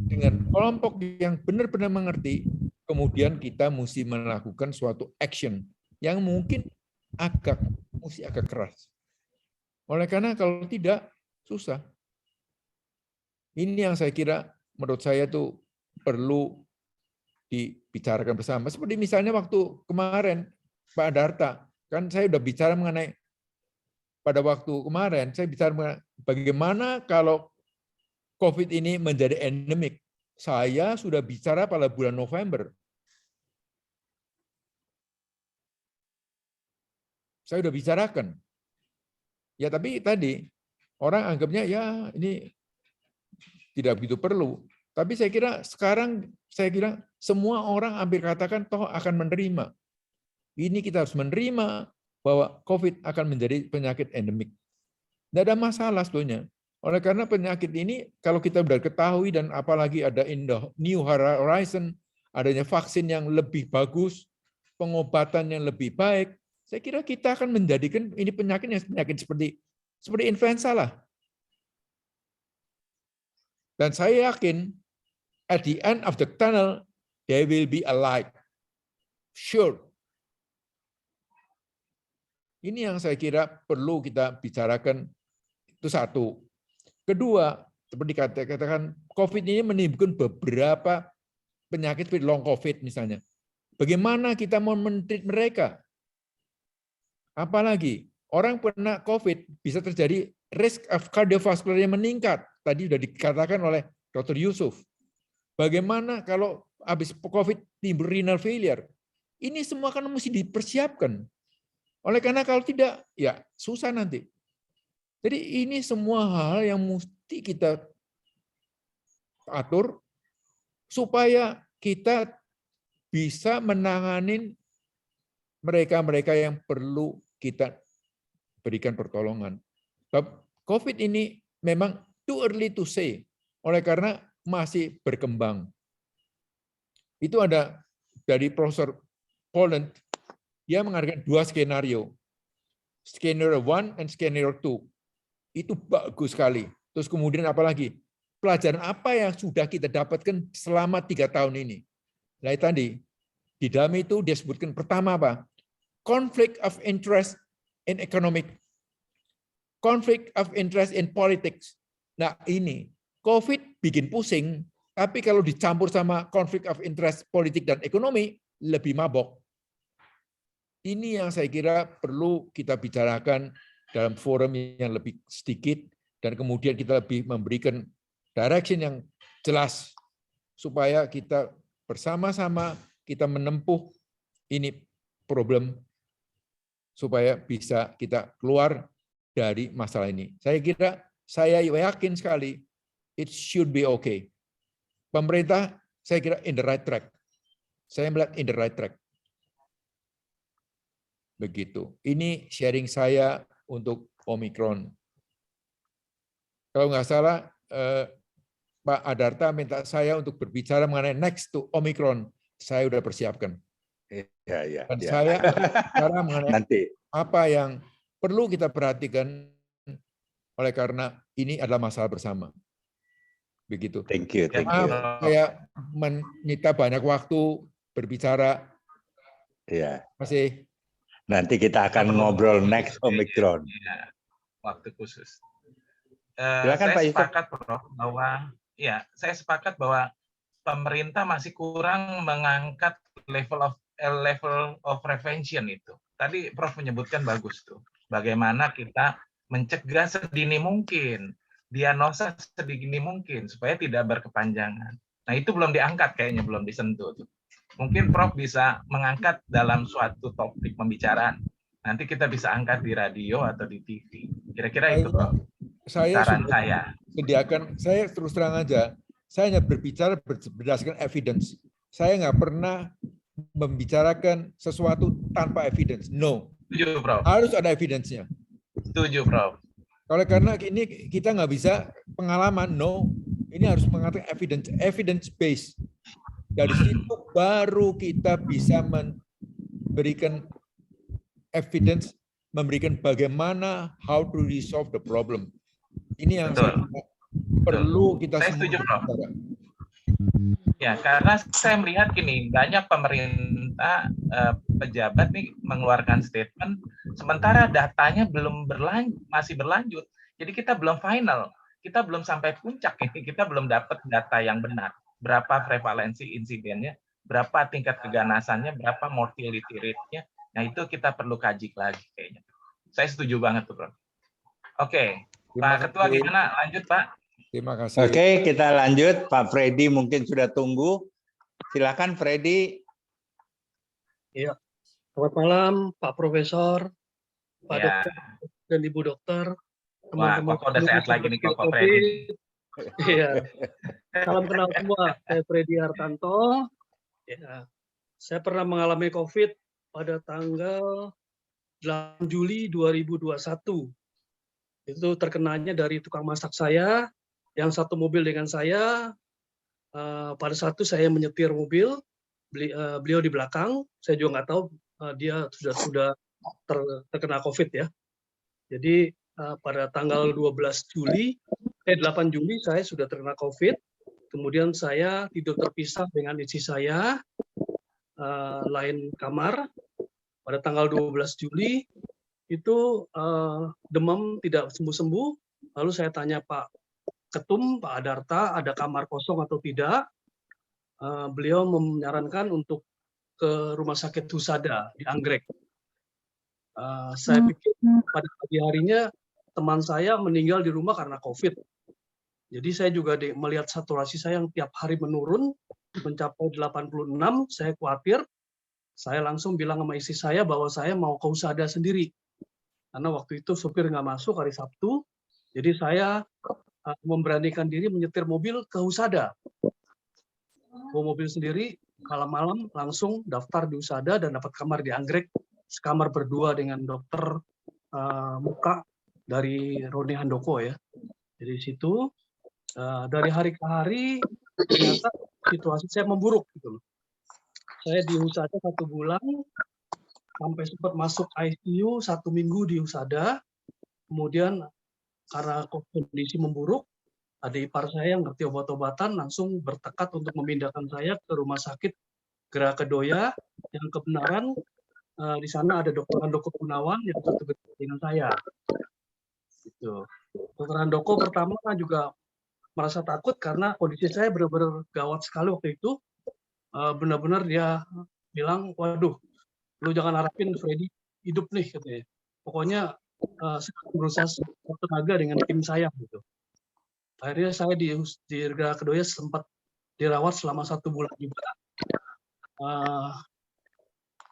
dengan kelompok yang benar-benar mengerti, kemudian kita mesti melakukan suatu action yang mungkin agak keras. Oleh karena kalau tidak, susah. Ini yang saya kira menurut saya tuh perlu dibicarakan bersama. Seperti misalnya waktu kemarin Pak Darta, kan saya udah bicara mengenai pada waktu kemarin saya bicara mengenai bagaimana kalau COVID ini menjadi endemik. Saya sudah bicara pada bulan November. Saya sudah bicarakan. Ya tapi tadi orang anggapnya ya ini tidak begitu perlu. Tapi saya kira sekarang semua orang hampir katakan toh akan menerima. Ini kita harus menerima bahwa COVID akan menjadi penyakit endemik. Tidak ada masalah sebetulnya. Oleh karena penyakit ini kalau kita sudah ketahui dan apalagi ada in the new horizon, adanya vaksin yang lebih bagus, pengobatan yang lebih baik, saya kira kita akan menjadikan ini penyakit seperti influenza lah. Dan saya yakin at the end of the tunnel there will be a light. Sure. Ini yang saya kira perlu kita bicarakan, itu satu. Kedua, seperti katakan, COVID ini menimbulkan beberapa penyakit seperti long COVID misalnya. Bagaimana kita mau men-treat mereka? Apalagi orang pernah COVID bisa terjadi risk of cardiovascular yang meningkat. Tadi sudah dikatakan oleh Dr. Yusuf. Bagaimana kalau habis COVID timbul renal failure? Ini semua kan mesti dipersiapkan. Oleh karena kalau tidak, ya susah nanti. Jadi ini semua hal yang mesti kita atur supaya kita bisa menangani mereka-mereka yang perlu kita berikan pertolongan. COVID ini memang too early to say, oleh karena masih berkembang. Itu ada dari Profesor Poland, dia mengadakan 2 skenario. Skenario 1 dan skenario 2. Itu bagus sekali. Terus kemudian apa lagi? Pelajaran apa yang sudah kita dapatkan selama 3 tahun ini? Nah tadi, di dalam itu dia sebutkan pertama apa? Conflict of interest in economic. Conflict of interest in politics. Nah ini, COVID bikin pusing, tapi kalau dicampur sama conflict of interest politik dan ekonomi, lebih mabok. Ini yang saya kira perlu kita bicarakan dalam forum yang lebih sedikit, dan kemudian kita lebih memberikan direction yang jelas, supaya kita bersama-sama kita menempuh ini problem, supaya bisa kita keluar dari masalah ini. Saya kira, saya yakin sekali, it should be okay. Pemerintah, saya kira in the right track. Saya melihat in the right track. Begitu. Ini sharing saya untuk Omikron. Kalau nggak salah, Pak Adarta minta saya untuk berbicara mengenai next to Omikron. Saya sudah persiapkan. Ya. Dan saya bicara mengenai nanti apa yang perlu kita perhatikan, oleh karena ini adalah masalah bersama. Begitu. Thank you. Saya menyita banyak waktu berbicara. Ya. Masih. Nanti kita akan ngobrol next Omikron. Ya, waktu khusus. Silakan, Pak Saya Yusuf. sepakat saya sepakat bahwa pemerintah masih kurang mengangkat level of prevention itu. Tadi Prof menyebutkan bagus tuh. Bagaimana kita mencegah sedini mungkin, diagnosa sedini mungkin supaya tidak berkepanjangan. Nah, itu belum diangkat kayaknya, belum disentuh tuh. Mungkin Prof bisa mengangkat dalam suatu topik pembicaraan. Nanti kita bisa angkat di radio atau di TV. Kira-kira itu, Prof. Saran saya. Sediakan, saya terus terang aja, saya hanya berbicara berdasarkan evidence. Saya nggak pernah membicarakan sesuatu tanpa evidence. No. Setuju, Prof. Harus ada evidence-nya. Setuju, Prof. Oleh karena ini kita nggak bisa pengalaman. No. Ini harus mengatakan evidence based. Dari situ baru kita bisa memberikan evidence, memberikan bagaimana how to resolve the problem. Ini yang perlu kita saya setuju, Prof. Ya, karena saya melihat gini, banyak pemerintah pejabat nih mengeluarkan statement, sementara datanya masih berlanjut. Jadi kita belum final, kita belum sampai puncak ini, kita belum dapat data yang benar. Berapa prevalensi insidennya, berapa tingkat keganasannya, berapa mortality rate-nya. Nah, itu kita perlu kaji lagi kayaknya. Saya setuju banget tuh, Bro. Oke, Pak Ketua gimana? Lanjut, Pak. Terima kasih. Oke, kita lanjut. Pak Freddy mungkin sudah tunggu. Silakan, Freddy. Iya. Selamat malam, Pak Profesor, Pak Dokter, dan Ibu Dokter. Teman-teman. Wah, kok udah sehat lagi nih, Pak Freddy. Iya. Salam kenal semua. Saya Freddy Hartanto. Ya. Saya pernah mengalami COVID pada tanggal 8 Juli 2021. Itu terkenanya dari tukang masak saya, yang satu mobil dengan saya. Pada saat itu saya menyetir mobil, beliau di belakang, saya juga nggak tahu dia sudah terkena COVID ya. Jadi pada tanggal 8 Juli saya sudah terkena COVID. Kemudian saya tidur terpisah dengan istri saya, lain kamar. Pada tanggal 12 Juli itu demam tidak sembuh-sembuh. Lalu saya tanya Pak Ketum, Pak Adarta, ada kamar kosong atau tidak? Beliau menyarankan untuk ke Rumah Sakit Husada di Anggrek. Saya pikir pada pagi harinya teman saya meninggal di rumah karena COVID. Jadi saya juga melihat saturasi saya yang tiap hari menurun, mencapai 86, saya khawatir. Saya langsung bilang sama istri saya bahwa saya mau ke Husada sendiri. Karena waktu itu supir nggak masuk hari Sabtu, jadi saya memberanikan diri menyetir mobil ke Husada. Bawa mobil sendiri, malam-malam langsung daftar di Husada dan dapat kamar di Anggrek, sekamar berdua dengan dokter muka dari Roni Handoko ya. Jadi di situ dari hari ke hari ternyata situasi saya memburuk gitu loh. Saya di Husada 1 bulan, sampai sempat masuk ICU 1 minggu di Husada. Kemudian karena kondisi memburuk, adik ipar saya yang ngerti obat-obatan langsung bertekad untuk memindahkan saya ke Rumah Sakit Gera Kedoya, yang kebenaran di sana ada Dr. Handoko Gunawan yang satu gedung dengan saya. Gitu. Dr. Handoko pertama juga merasa takut karena kondisi saya benar-benar gawat sekali waktu itu. Benar-benar dia bilang, waduh, lu jangan harapin Freddy hidup nih katanya. Pokoknya saya berusaha tenaga dengan tim saya gitu. Akhirnya saya di Gera Kedoya sempat dirawat selama 1 bulan juga.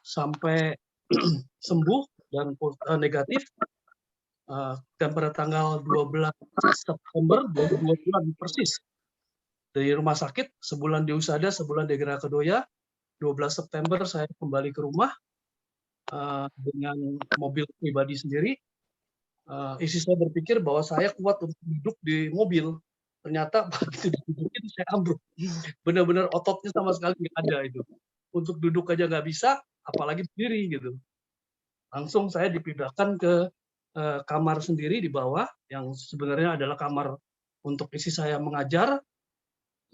Sampai sembuh dan negatif. Dan pada tanggal 12 September, dari 2 bulan persis dari rumah sakit, sebulan di Husada, sebulan di Gera Kedoya, 12 September saya kembali ke rumah dengan mobil pribadi sendiri. Istri saya berpikir bahwa saya kuat untuk duduk di mobil. Ternyata begitu didudukin saya ambruk. Benar-benar ototnya sama sekali nggak ada itu. Untuk duduk aja nggak bisa, apalagi berdiri gitu. Langsung saya dipindahkan ke kamar sendiri di bawah, yang sebenarnya adalah kamar untuk istri saya mengajar,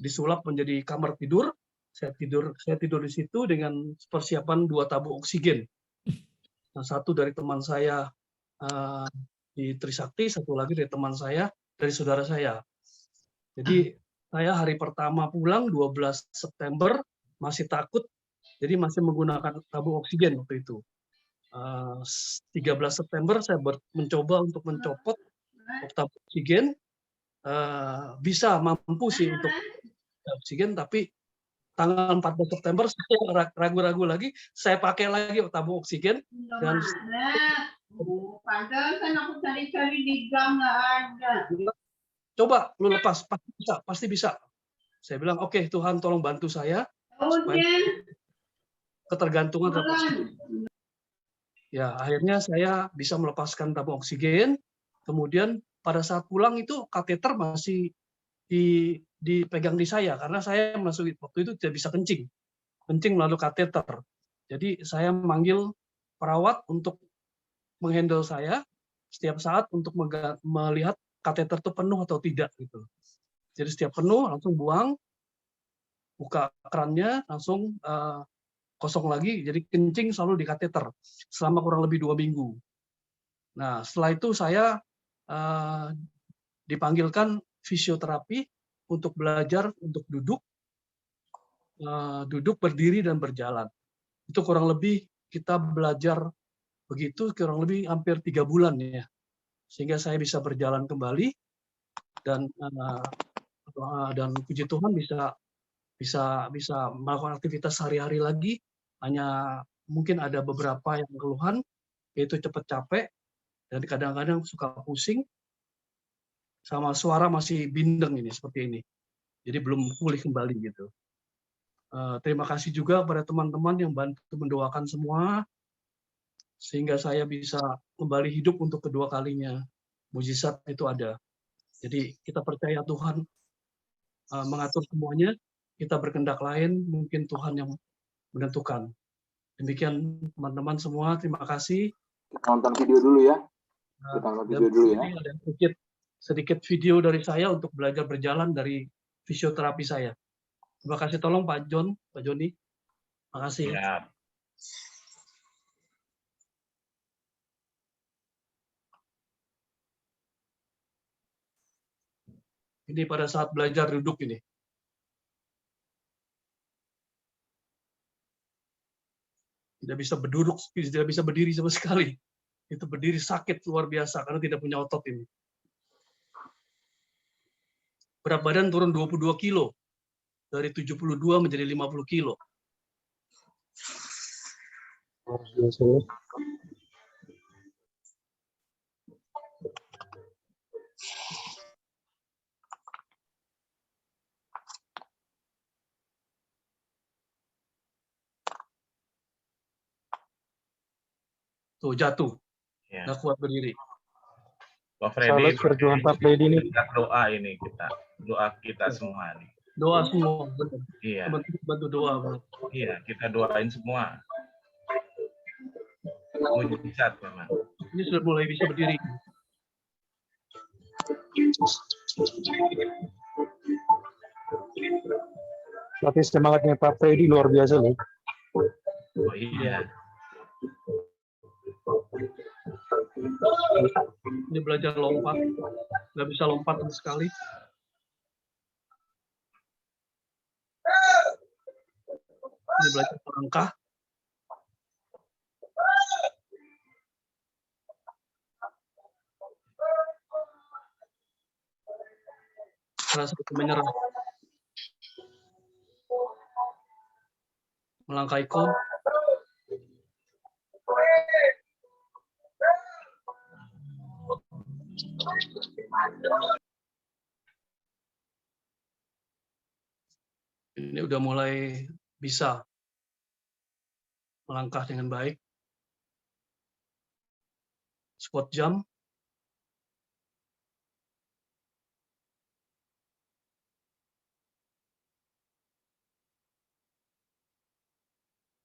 disulap menjadi kamar tidur. Saya tidur di situ dengan persiapan 2 tabung oksigen. Nah, 1 dari teman saya di Trisakti, 1 lagi dari teman saya, dari saudara saya. Jadi saya hari pertama pulang 12 September masih takut, jadi masih menggunakan tabung oksigen waktu itu. 13 September saya mencoba untuk mencopot tabung oksigen, bisa mampu sih untuk oksigen, tapi tanggal 14 September saya ragu-ragu lagi, saya pakai lagi tabung oksigen dan pantesan aku cari-cari di gang nggak ada. Coba lu lepas, pasti bisa. Saya bilang, oke, Tuhan tolong bantu saya supaya ketergantungan terhadap oksigen. Ya, akhirnya saya bisa melepaskan tabung oksigen. Kemudian pada saat pulang itu kateter masih dipegang di saya karena saya waktu itu tidak bisa kencing melalui kateter. Jadi saya memanggil perawat untuk menghandle saya setiap saat untuk melihat kateter itu penuh atau tidak gitu. Jadi setiap penuh langsung buang, buka kerannya langsung kosong lagi, jadi kencing selalu di kateter selama kurang lebih 2 minggu. Nah, setelah itu saya dipanggilkan fisioterapi untuk belajar untuk duduk, berdiri dan berjalan. Itu kurang lebih kita belajar begitu kurang lebih hampir 3 bulan ya, sehingga saya bisa berjalan kembali dan puji Tuhan bisa melakukan aktivitas sehari-hari lagi. Hanya mungkin ada beberapa yang keluhan, yaitu cepat capek dan kadang-kadang suka pusing, sama suara masih bindeng ini seperti ini. Jadi belum pulih kembali gitu. Terima kasih juga pada teman-teman yang bantu mendoakan semua, sehingga saya bisa kembali hidup untuk kedua kalinya. Mujizat itu ada. Jadi kita percaya Tuhan mengatur semuanya, kita berkehendak lain, mungkin Tuhan yang menentukan. Demikian teman-teman semua, terima kasih. Kita nonton video dulu ya. Kita nonton video dulu ya. Ini ada sedikit video dari saya untuk belajar berjalan dari fisioterapi saya. Terima kasih, tolong Pak Joni. Terima kasih. Ya. Ini pada saat belajar duduk ini. Tidak bisa berduduk, tidak bisa berdiri sama sekali. Itu berdiri sakit luar biasa karena tidak punya otot ini. Berat badan turun 22 kilo. Dari 72 menjadi 50 kilo. Tuh jatuh, Ya. nggak kuat berdiri. Pak Freddy, perjuangan Pak Freddy ini. doa ini doa kita semua nih. Doa semua, benar. Iya. Teman-teman bantu doa. Bang. Iya, kita doain semua. Mujizat memang. Ini sudah mulai bisa berdiri. Tapi semangatnya Pak Freddy luar biasa loh. Oh iya. Ini belajar lompat, nggak bisa lompat sama sekali. Ini belajar melangkah. Rasa menyerah. Melangkah ikon. Ini udah mulai bisa melangkah dengan baik. Squat jump.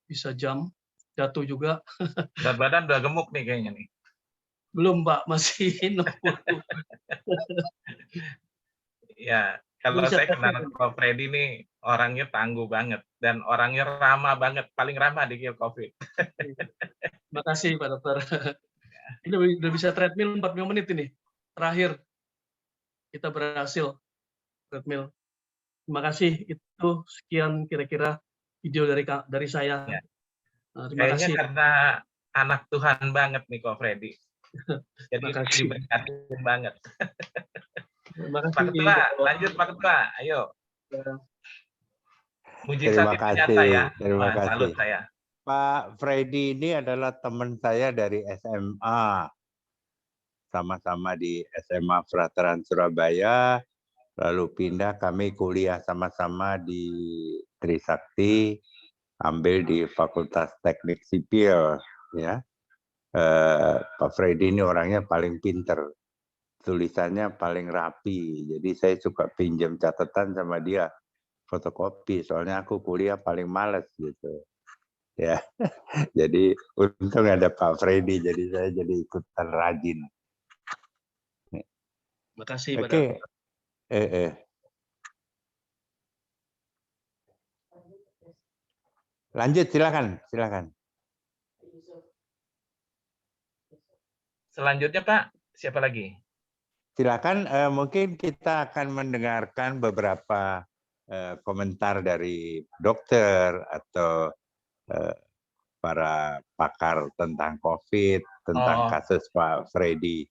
Bisa jump, jatuh juga. Berat badan udah gemuk nih kayaknya nih. Belum, Mbak, masih 60. Ya, kalau Bisa saya kenal pakai. Pak Freddy nih orangnya tangguh banget dan orangnya ramah banget, paling ramah di COVID. Terima kasih Pak Dokter. Ini udah bisa treadmill 45 menit ini. Terakhir kita berhasil treadmill. Terima kasih. Itu sekian kira-kira video dari saya. Ya. Terima Kayaknya kasih. karena anak Tuhan banget nih Pak Freddy. Jadi Terima kasih. diberkatin banget. Terima Pak kasih. Ketua, lanjut Pak Ketua, ayo. Mujizat Terima itu kasih, nyata ya. terima Wah, kasih. salut saya. Pak Freddy ini adalah teman saya dari SMA. Sama-sama di SMA Frateran Surabaya, lalu pindah kami kuliah sama-sama di Trisakti, ambil di Fakultas Teknik Sipil. Ya, Pak Freddy ini orangnya paling pinter, tulisannya paling rapi, jadi saya suka pinjam catatan sama dia, fotokopi, soalnya aku kuliah paling males gitu. Ya, jadi untung ada Pak Freddy, jadi saya jadi ikutan rajin. Terima kasih Pak Oke, Dokter. Lanjut, silakan. Selanjutnya Pak, siapa lagi? Silakan, mungkin kita akan mendengarkan beberapa komentar dari dokter atau para pakar tentang COVID, tentang kasus Pak Freddy.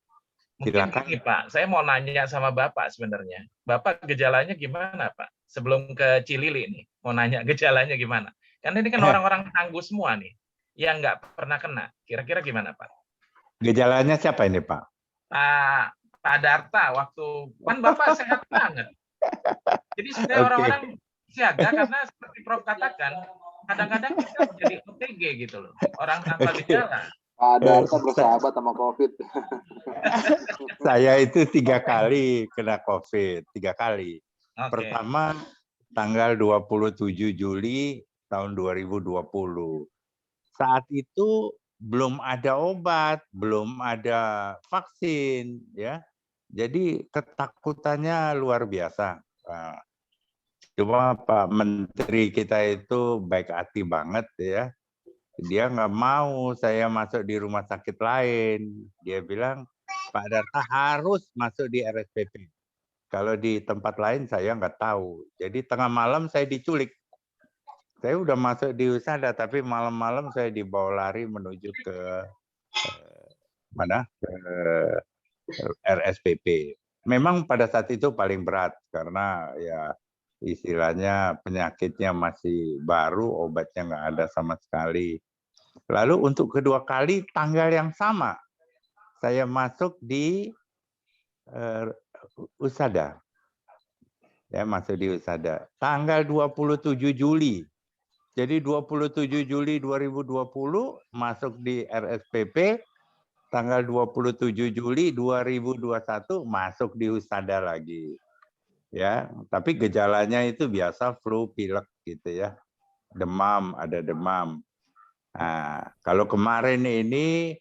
Mungkin Silakan. gini Pak, saya mau nanya sama Bapak sebenarnya. Bapak gejalanya gimana Pak? Sebelum ke Cilili nih, mau nanya gejalanya gimana? Karena ini kan orang-orang tangguh semua nih, yang nggak pernah kena. Kira-kira gimana Pak? Gejalanya siapa ini Pak? Pak Darta, waktu kan Bapak sehat banget. Jadi sebenarnya orang-orang siaga karena seperti Prof katakan, kadang-kadang kita menjadi OTG gitu loh, orang tanpa gejala. Pak Darta bersahabat sama COVID. Saya itu 3 kali kena COVID, 3 kali. Oke. Pertama tanggal 27 Juli tahun 2020. Saat itu belum ada obat, belum ada vaksin, ya. Jadi ketakutannya luar biasa. Nah, cuma Pak Menteri kita itu baik hati banget ya. Dia nggak mau saya masuk di rumah sakit lain. Dia bilang, Pak Darta harus masuk di RSPP. Kalau di tempat lain saya nggak tahu. Jadi tengah malam saya diculik. Saya udah masuk di USADA, tapi malam-malam saya dibawa lari menuju ke mana? Ke RSPP. Memang pada saat itu paling berat karena ya istilahnya penyakitnya masih baru, obatnya nggak ada sama sekali. Lalu untuk kedua kali tanggal yang sama saya masuk di USADA. Ya, masuk di USADA. Tanggal 27 Juli. Jadi 27 Juli 2020 masuk di RSPP, tanggal 27 Juli 2021 masuk di USADA lagi. Ya, tapi gejalanya itu biasa flu, pilek gitu ya. Demam, ada demam. Nah, kalau kemarin ini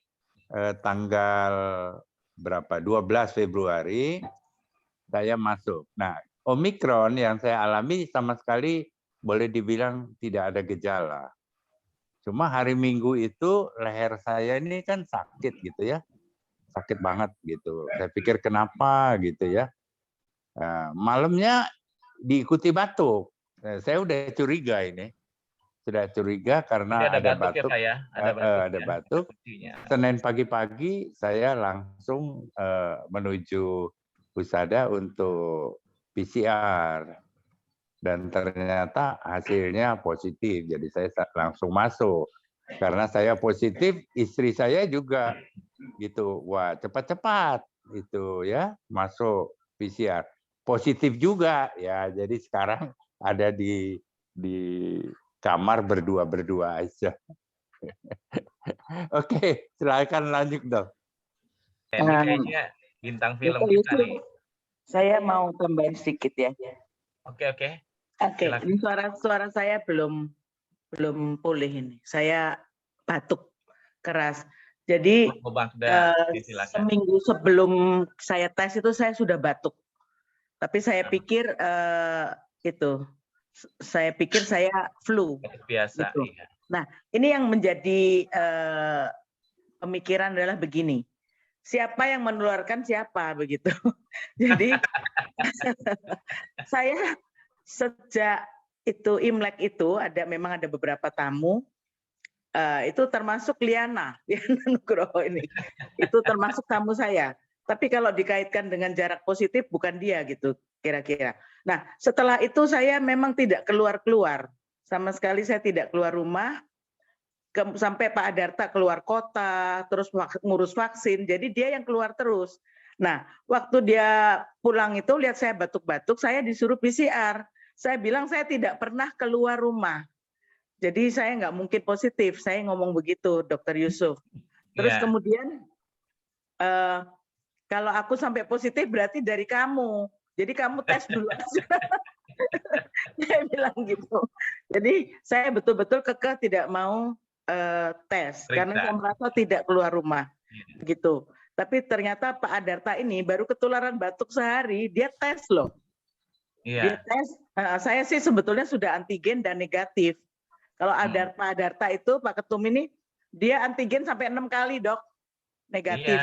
tanggal berapa? 12 Februari saya masuk. Nah, Omikron yang saya alami sama sekali boleh dibilang tidak ada gejala. Cuma hari Minggu itu leher saya ini kan sakit gitu ya. Sakit banget gitu. Saya pikir kenapa gitu ya. Nah, malamnya diikuti batuk. Nah, saya udah curiga ini. Sudah curiga karena ada batuk. Ya, ada batuk. Senin pagi-pagi saya langsung menuju USADA untuk PCR. Dan ternyata hasilnya positif, jadi saya langsung masuk. Karena saya positif, istri saya juga gitu. Wah, cepat-cepat itu ya masuk PCR. Positif juga ya. Jadi sekarang ada di kamar berdua aja. Oke, silakan lanjut dong. Ini kayaknya bintang film kita nih. Saya mau tambahin sedikit ya. Oke. Ini suara saya belum pulih ini. Saya batuk keras. Jadi seminggu sebelum saya tes itu saya sudah batuk. Tapi saya pikir saya pikir saya flu. Biasa. Gitu. Iya. Nah, ini yang menjadi pemikiran adalah begini. Siapa yang menularkan siapa begitu. Jadi saya sejak itu Imlek itu memang ada beberapa tamu itu termasuk Liana Nugroho ini. Itu termasuk tamu saya. Tapi kalau dikaitkan dengan jarak positif bukan dia gitu kira-kira. Nah, setelah itu saya memang tidak keluar-keluar. Sama sekali saya tidak keluar rumah. Sampai Pak Adarta keluar kota, terus ngurus vaksin, jadi dia yang keluar terus. Nah, waktu dia pulang itu lihat saya batuk-batuk, saya disuruh PCR. Saya bilang saya tidak pernah keluar rumah. Jadi saya nggak mungkin positif, saya ngomong begitu, Dokter Yusuf. Terus kemudian, kalau aku sampai positif berarti dari kamu. Jadi kamu tes dulu aja. Saya bilang gitu. Jadi saya betul-betul kekeh tidak mau tes karena saya merasa tidak keluar rumah gitu. Tapi ternyata Pak Adarta ini baru ketularan batuk sehari dia tes loh. Dia tes. Saya sih sebetulnya sudah antigen dan negatif. Kalau Pak Adarta itu Pak Ketum ini dia antigen sampai 6 kali dok negatif.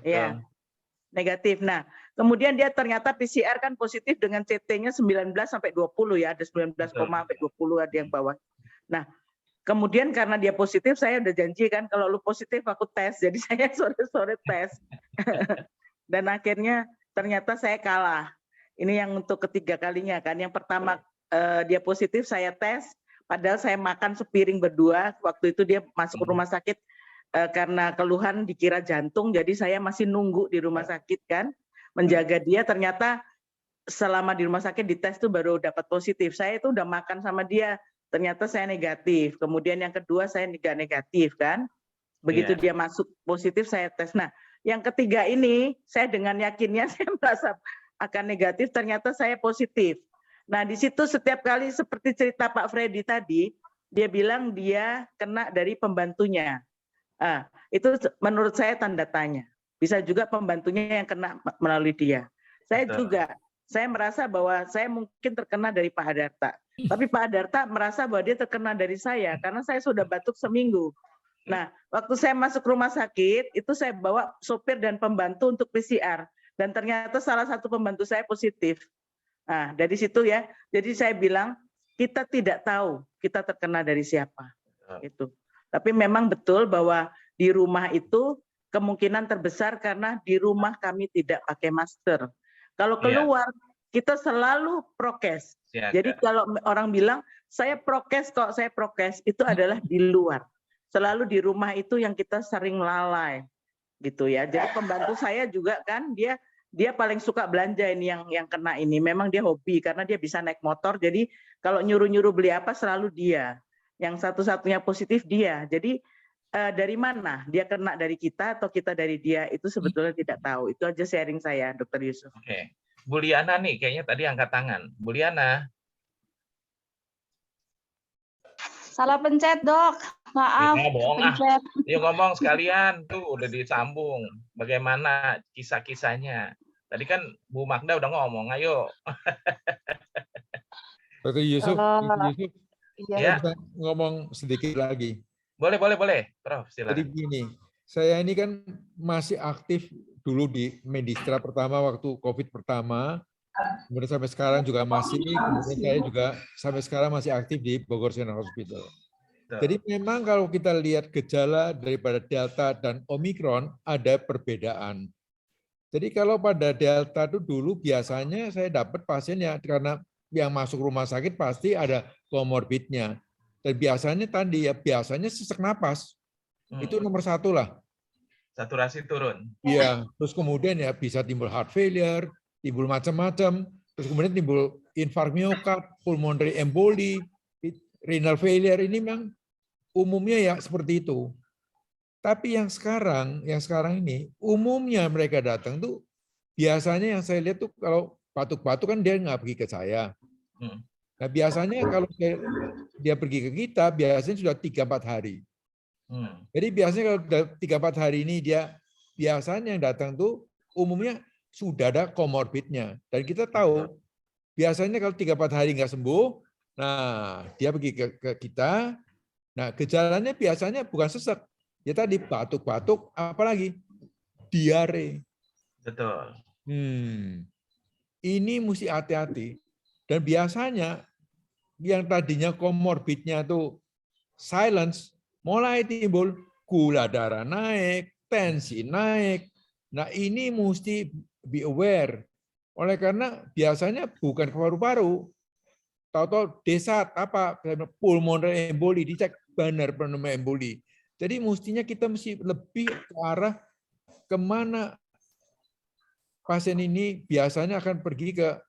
Iya, negatif. Nah kemudian dia ternyata PCR kan positif dengan CT-nya 19 sampai 20 ya, ada 19, sampai 20 ada yang bawah. Nah kemudian karena dia positif, saya udah janji kan kalau lu positif aku tes. Jadi saya sore-sore tes. Dan akhirnya ternyata saya kalah. Ini yang untuk ketiga kalinya kan. Yang pertama dia positif, saya tes. Padahal saya makan sepiring berdua. Waktu itu dia masuk ke rumah sakit karena keluhan dikira jantung. Jadi saya masih nunggu di rumah sakit kan. Menjaga dia, ternyata selama di rumah sakit dites tuh baru dapat positif. Saya itu udah makan sama dia. Ternyata saya negatif. Kemudian yang kedua saya negatif kan. Begitu dia masuk positif saya tes. Nah, yang ketiga ini saya dengan yakinnya saya merasa akan negatif, ternyata saya positif. Nah, di situ setiap kali seperti cerita Pak Freddy tadi, dia bilang dia kena dari pembantunya. Itu menurut saya tanda tanya. Bisa juga pembantunya yang kena melalui dia. Saya juga, saya merasa bahwa saya mungkin terkena dari Pak Hadarta. Tapi Pak Hadarta merasa bahwa dia terkena dari saya karena saya sudah batuk seminggu. Nah, waktu saya masuk rumah sakit, itu saya bawa sopir dan pembantu untuk PCR. Dan ternyata salah satu pembantu saya positif. Nah, dari situ ya, jadi saya bilang, kita tidak tahu kita terkena dari siapa. Itu. Tapi memang betul bahwa di rumah itu kemungkinan terbesar karena di rumah kami tidak pakai masker. Kalau keluar, kita selalu prokes. Jadi kalau orang bilang, saya prokes kok, saya prokes, itu adalah di luar. Selalu di rumah itu yang kita sering lalai. Gitu ya. Jadi pembantu saya juga kan, dia paling suka belanja ini yang kena ini. Memang dia hobi karena dia bisa naik motor. Jadi kalau nyuruh-nyuruh beli apa selalu dia. Yang satu-satunya positif dia. Jadi dari mana dia kena, dari kita atau kita dari dia, itu sebetulnya tidak tahu. Itu aja sharing saya, Dr. Yusuf. Oke. Bu Liana nih kayaknya tadi angkat tangan. Bu Liana. Salah pencet, Dok. Maaf. Bohong ah. Yuk ngomong sekalian tuh udah disambung. Bagaimana kisah-kisahnya? Tadi kan Bu Magda udah ngomong, ayo. Dr. Yusuf, Ya. bisa ngomong sedikit lagi. Boleh, Prof. Silakan. Jadi begini, saya ini kan masih aktif dulu di Medistra pertama waktu COVID pertama, kemudian sampai sekarang juga masih, kemudian saya juga sampai sekarang masih aktif di Bogor General Hospital. Jadi memang kalau kita lihat gejala daripada Delta dan Omicron ada perbedaan. Jadi kalau pada Delta itu dulu biasanya saya dapat pasiennya karena yang masuk rumah sakit pasti ada komorbidnya. Dan biasanya tadi ya, biasanya sesak napas. Itu nomor satu lah. Saturasi turun. Iya, terus kemudian ya bisa timbul heart failure, timbul macam-macam, terus kemudian timbul infark miokard, pulmonary emboli, renal failure, ini memang umumnya ya seperti itu. Tapi yang sekarang ini umumnya mereka datang tuh biasanya yang saya lihat tuh kalau batuk-batuk kan dia nggak pergi ke saya. Nah biasanya kalau dia pergi ke kita biasanya sudah 3-4 hari. Jadi biasanya kalau 3-4 hari ini dia biasanya yang datang tuh umumnya sudah ada komorbidnya. Dan kita tahu biasanya kalau 3-4 hari nggak sembuh, nah dia pergi ke kita. Nah gejalanya biasanya bukan sesak, ya tadi batuk-batuk, apalagi diare. Betul. Ini mesti hati-hati. Dan biasanya yang tadinya komorbidnya tuh silence, mulai timbul gula darah naik, tensi naik. Nah ini mesti be aware. Oleh karena biasanya bukan ke paru-paru. Tahu-tahu desat apa pulmonary emboli, dicek benar pulmonary emboli. Jadi mestinya kita mesti lebih ke arah kemana pasien ini biasanya akan pergi ke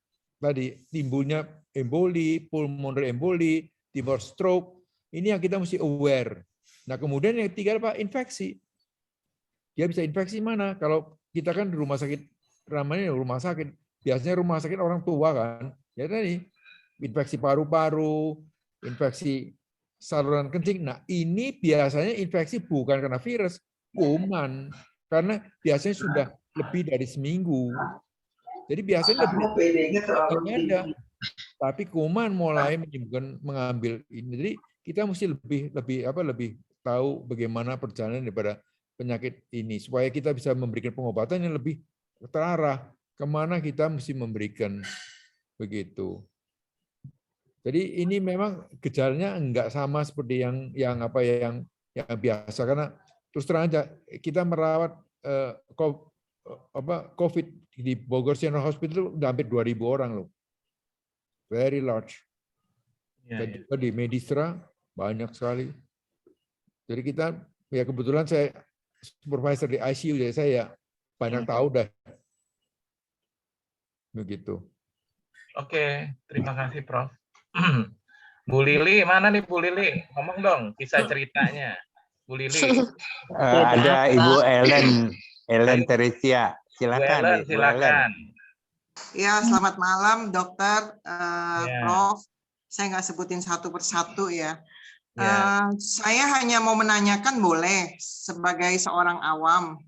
tadi timbulnya emboli, pulmonary emboli, timbul stroke. Ini yang kita mesti aware. Nah kemudian yang ketiga apa? Infeksi. Dia bisa infeksi mana? Kalau kita kan di rumah sakit, ramanya rumah sakit. Biasanya rumah sakit orang tua kan. Ya tadi infeksi paru-paru, infeksi saluran kencing. Nah ini biasanya infeksi bukan karena virus, kuman. Karena biasanya sudah lebih dari seminggu. Jadi biasanya lebih ada. Tapi kuman mulai mengambil ini. Jadi kita mesti lebih tahu bagaimana perjalanan daripada penyakit ini supaya kita bisa memberikan pengobatan yang lebih terarah kemana kita mesti memberikan begitu. Jadi ini memang gejalanya enggak sama seperti yang biasa karena terus terang aja kita merawat COVID di Bogor General Hospital udah hampir 2.000 orang loh. Very large. Dan juga di Medistra banyak sekali. Jadi kita ya kebetulan saya supervisor di ICU jadi saya banyak tahu dah. Begitu. Oke, terima kasih Prof. Bu Lili, mana nih Bu Lili? Ngomong dong kisah ceritanya. Bu Lili. Ada Ibu Ellen Teresia. Silakan. Bu Ellen, silakan. Ya, selamat malam, Dokter, Ya. Prof. Saya nggak sebutin satu persatu ya. Ya. Saya hanya mau menanyakan boleh sebagai seorang awam.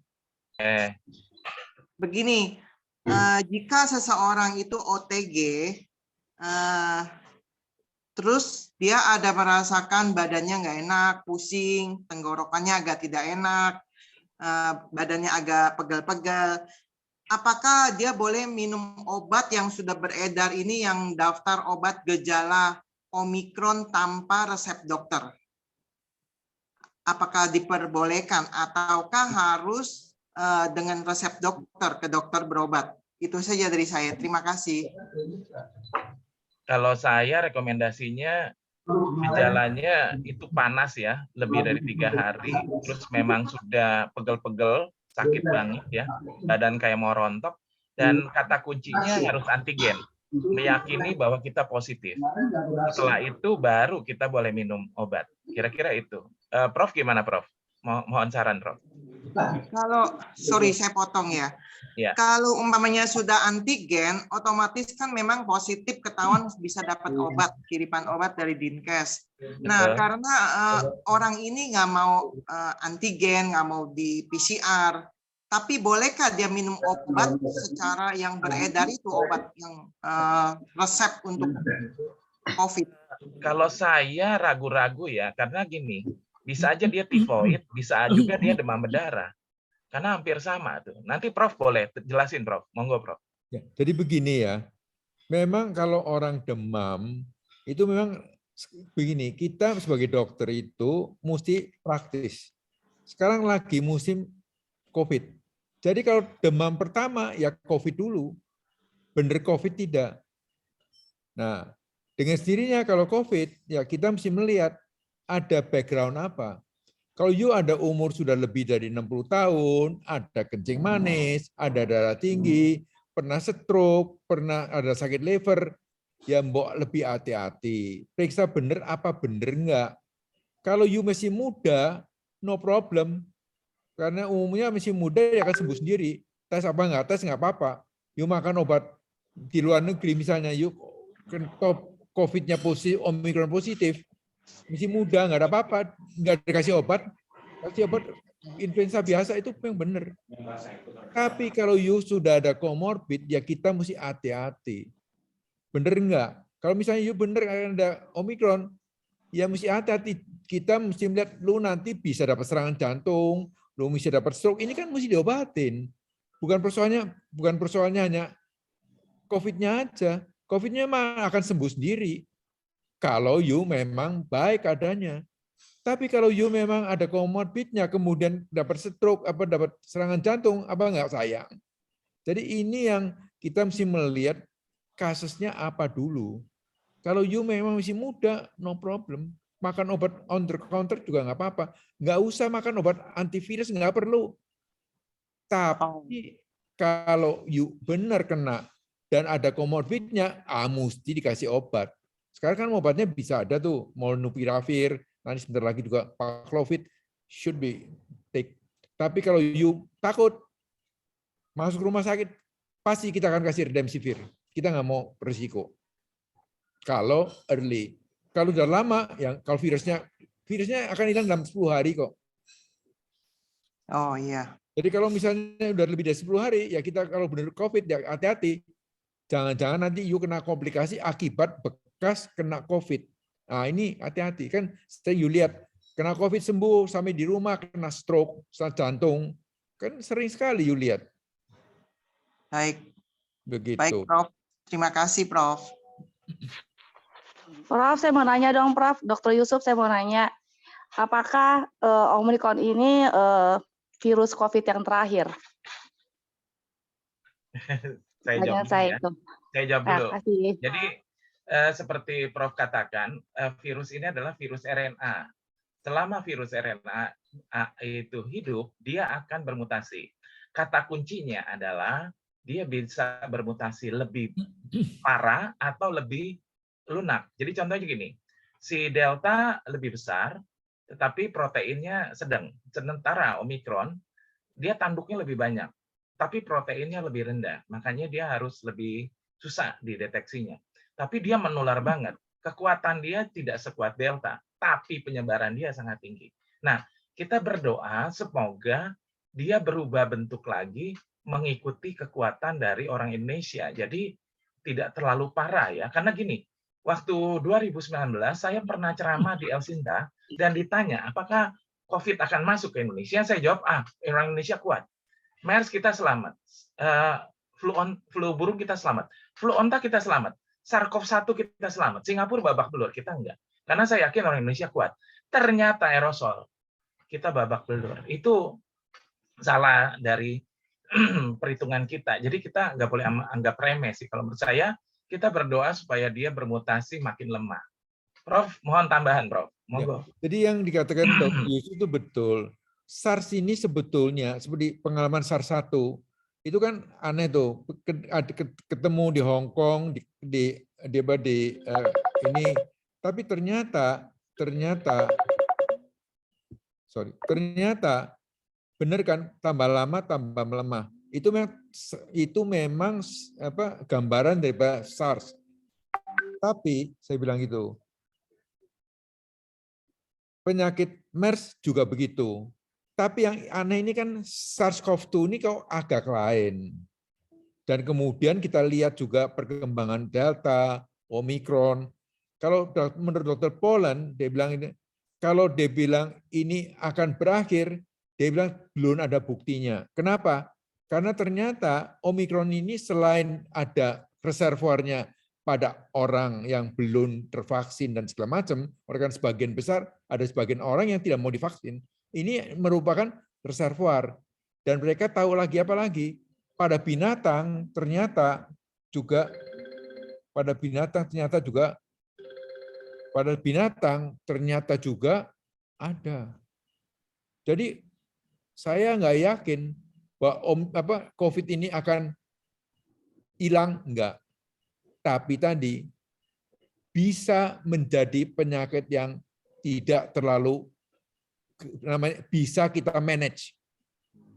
Begini, jika seseorang itu OTG, terus dia ada merasakan badannya nggak enak, pusing, tenggorokannya agak tidak enak, badannya agak pegal-pegal. Apakah dia boleh minum obat yang sudah beredar ini yang daftar obat gejala Omikron tanpa resep dokter? Apakah diperbolehkan ataukah harus dengan resep dokter ke dokter berobat? Itu saja dari saya. Terima kasih. Kalau saya rekomendasinya gejalanya itu panas ya, lebih dari 3 hari, terus memang sudah pegel-pegel, sakit banget ya, badan kayak mau rontok, dan kata kuncinya harus antigen, meyakini bahwa kita positif. Setelah itu baru kita boleh minum obat. Kira-kira itu. Prof gimana, Prof? Mohon saran, Prof. Kalau, sorry saya potong ya. Ya. Kalau umpamanya sudah antigen, otomatis kan memang positif ketahuan bisa dapat obat, kiriman obat dari Dinkes. Nah, karena orang ini nggak mau antigen, nggak mau di PCR, tapi bolehkah dia minum obat secara yang beredar itu, obat yang resep untuk COVID? Kalau saya ragu-ragu ya, karena gini, bisa aja dia tifoid, bisa juga dia demam berdarah. Karena hampir sama tuh. Nanti Prof boleh jelasin, Prof. Monggo, Prof. Ya, jadi begini ya, memang kalau orang demam, itu memang begini, kita sebagai dokter itu mesti praktis. Sekarang lagi musim COVID. Jadi kalau demam pertama, ya COVID dulu. Bener COVID tidak. Nah, dengan sendirinya kalau COVID, ya kita mesti melihat ada background apa. Kalau you ada umur sudah lebih dari 60 tahun, ada kencing manis, ada darah tinggi, pernah stroke, pernah ada sakit liver, ya mbok lebih hati-hati. Periksa bener apa bener enggak. Kalau you masih muda, no problem. Karena umumnya masih muda ya akan sembuh sendiri. Tes apa enggak tes enggak apa-apa. You makan obat di luar negeri misalnya, you COVID-nya positif, Omikron positif, masih muda, nggak ada apa-apa, nggak dikasih obat, kasih obat influenza biasa itu yang benar. Tapi kalau you sudah ada komorbid, ya kita mesti hati-hati. Bener nggak? Kalau misalnya you bener ada Omikron, ya mesti hati-hati. Kita mesti melihat, lu nanti bisa dapat serangan jantung, lu bisa dapat stroke, ini kan mesti diobatin. Bukan persoalannya hanya COVID-nya aja. COVID-nya memang akan sembuh sendiri. Kalau you memang baik adanya. Tapi kalau you memang ada komorbidnya, kemudian dapat stroke, apa dapat serangan jantung, apa enggak sayang. Jadi ini yang kita mesti melihat kasusnya apa dulu. Kalau you memang masih muda, no problem. Makan obat on the counter juga nggak apa-apa. Nggak usah makan obat antivirus, nggak perlu. Tapi kalau you benar kena dan ada komorbidnya, mesti dikasih obat. Sekarang kan obatnya bisa ada tuh, molnupiravir, nanti sebentar lagi juga Paxlovid, should be take. Tapi kalau you takut masuk rumah sakit, pasti kita akan kasih remdesivir. Kita nggak mau risiko. Kalau early, kalau udah lama, ya kalau virusnya akan hilang dalam 10 hari kok. Oh iya. Jadi kalau misalnya udah lebih dari 10 hari, ya kita kalau benar COVID, ya hati-hati. Jangan-jangan nanti you kena komplikasi akibat bekas kena COVID. Nah ini hati-hati. Kan you lihat, kena COVID sembuh, sampai di rumah kena stroke, jantung. Kan sering sekali you lihat. Baik. Begitu. Baik, Prof. Terima kasih, Prof. Prof, saya mau nanya dong, Prof. Dr. Yusuf, saya mau nanya. Apakah Omikron ini virus COVID yang terakhir? Saya jawab dulu ya. Saya jawab dulu. Jadi seperti Prof katakan, virus ini adalah virus RNA. Selama virus RNA itu hidup, dia akan bermutasi. Kata kuncinya adalah dia bisa bermutasi lebih parah atau lebih lunak. Jadi contohnya gini, si Delta lebih besar, tetapi proteinnya sedang. Sementara Omikron, dia tanduknya lebih banyak. tapi proteinnya lebih rendah. Makanya dia harus lebih susah dideteksinya. Tapi dia menular banget. Kekuatan dia tidak sekuat Delta, tapi penyebaran dia sangat tinggi. Nah, kita berdoa semoga dia berubah bentuk lagi mengikuti kekuatan dari orang Indonesia. Jadi tidak terlalu parah ya. Karena gini, waktu 2019 saya pernah ceramah di Elsinta dan ditanya apakah COVID akan masuk ke Indonesia. Saya jawab, orang Indonesia kuat. MERS kita selamat. Flu burung kita selamat. Flu onta kita selamat. SARS-CoV-1 kita selamat. Singapura babak belur, kita enggak. Karena saya yakin orang Indonesia kuat. Ternyata aerosol, kita babak belur. Itu salah dari perhitungan kita. Jadi kita nggak boleh anggap remeh sih. Kalau menurut saya, kita berdoa supaya dia bermutasi makin lemah. Prof, mohon tambahan, Prof. Monggo. Ya, jadi yang dikatakan Dr. Yusuf itu betul. SARS ini sebetulnya seperti pengalaman SARS-1 itu kan aneh tuh, ketemu di Hong Kong, di ini, tapi ternyata benar kan, tambah lama tambah melemah. Itu memang apa gambaran dari SARS. Tapi saya bilang gitu, penyakit MERS juga begitu. Tapi yang aneh ini kan SARS-CoV-2 ini kok agak lain. Dan kemudian kita lihat juga perkembangan Delta, Omicron. Kalau menurut Dr. Poland, dia bilang ini, kalau dia bilang ini akan berakhir, dia bilang belum ada buktinya. Kenapa? Karena ternyata Omicron ini selain ada reservoirnya pada orang yang belum tervaksin dan segala macam, orang kan sebagian besar, ada sebagian orang yang tidak mau divaksin. Ini merupakan reservoir. Dan mereka tahu lagi apa lagi? Pada binatang ternyata juga ada. Jadi saya nggak yakin bahwa COVID ini akan hilang, enggak. Tapi tadi bisa menjadi penyakit yang tidak terlalu bisa kita manage.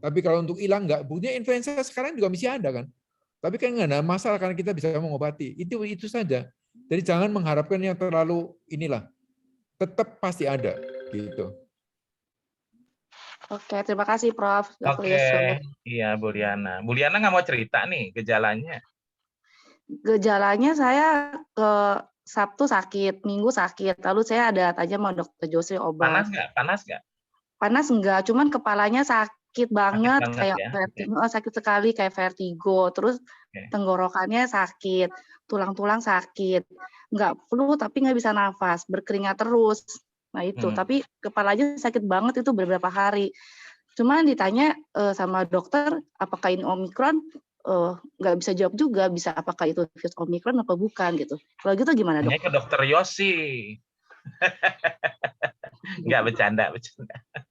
Tapi kalau untuk hilang enggak, buktinya influenza sekarang juga masih ada kan. Tapi kan enggak ada masalah karena kita bisa mengobati. Itu saja. Jadi jangan mengharapkan yang terlalu inilah. Tetap pasti ada gitu. Oke, terima kasih Prof. Oke, iya Bu Liana. Bu Liana nggak mau cerita nih gejalanya? Gejalanya saya ke Sabtu sakit, Minggu sakit. Lalu saya ada tanya sama Dr. Jose obat. Panas nggak? Panas enggak, cuman kepalanya sakit banget kayak ya? vertigo, sakit sekali kayak vertigo. Terus tenggorokannya sakit, tulang-tulang sakit. Enggak flu tapi nggak bisa nafas, berkeringat terus. Nah itu, tapi kepalanya sakit banget itu beberapa hari. Cuman ditanya sama dokter, apakah ini Omikron? Nggak bisa jawab juga, bisa apakah itu virus Omikron apa bukan gitu. Kalau gitu gimana dok? Ke dokter Yosi. Nggak, bercanda.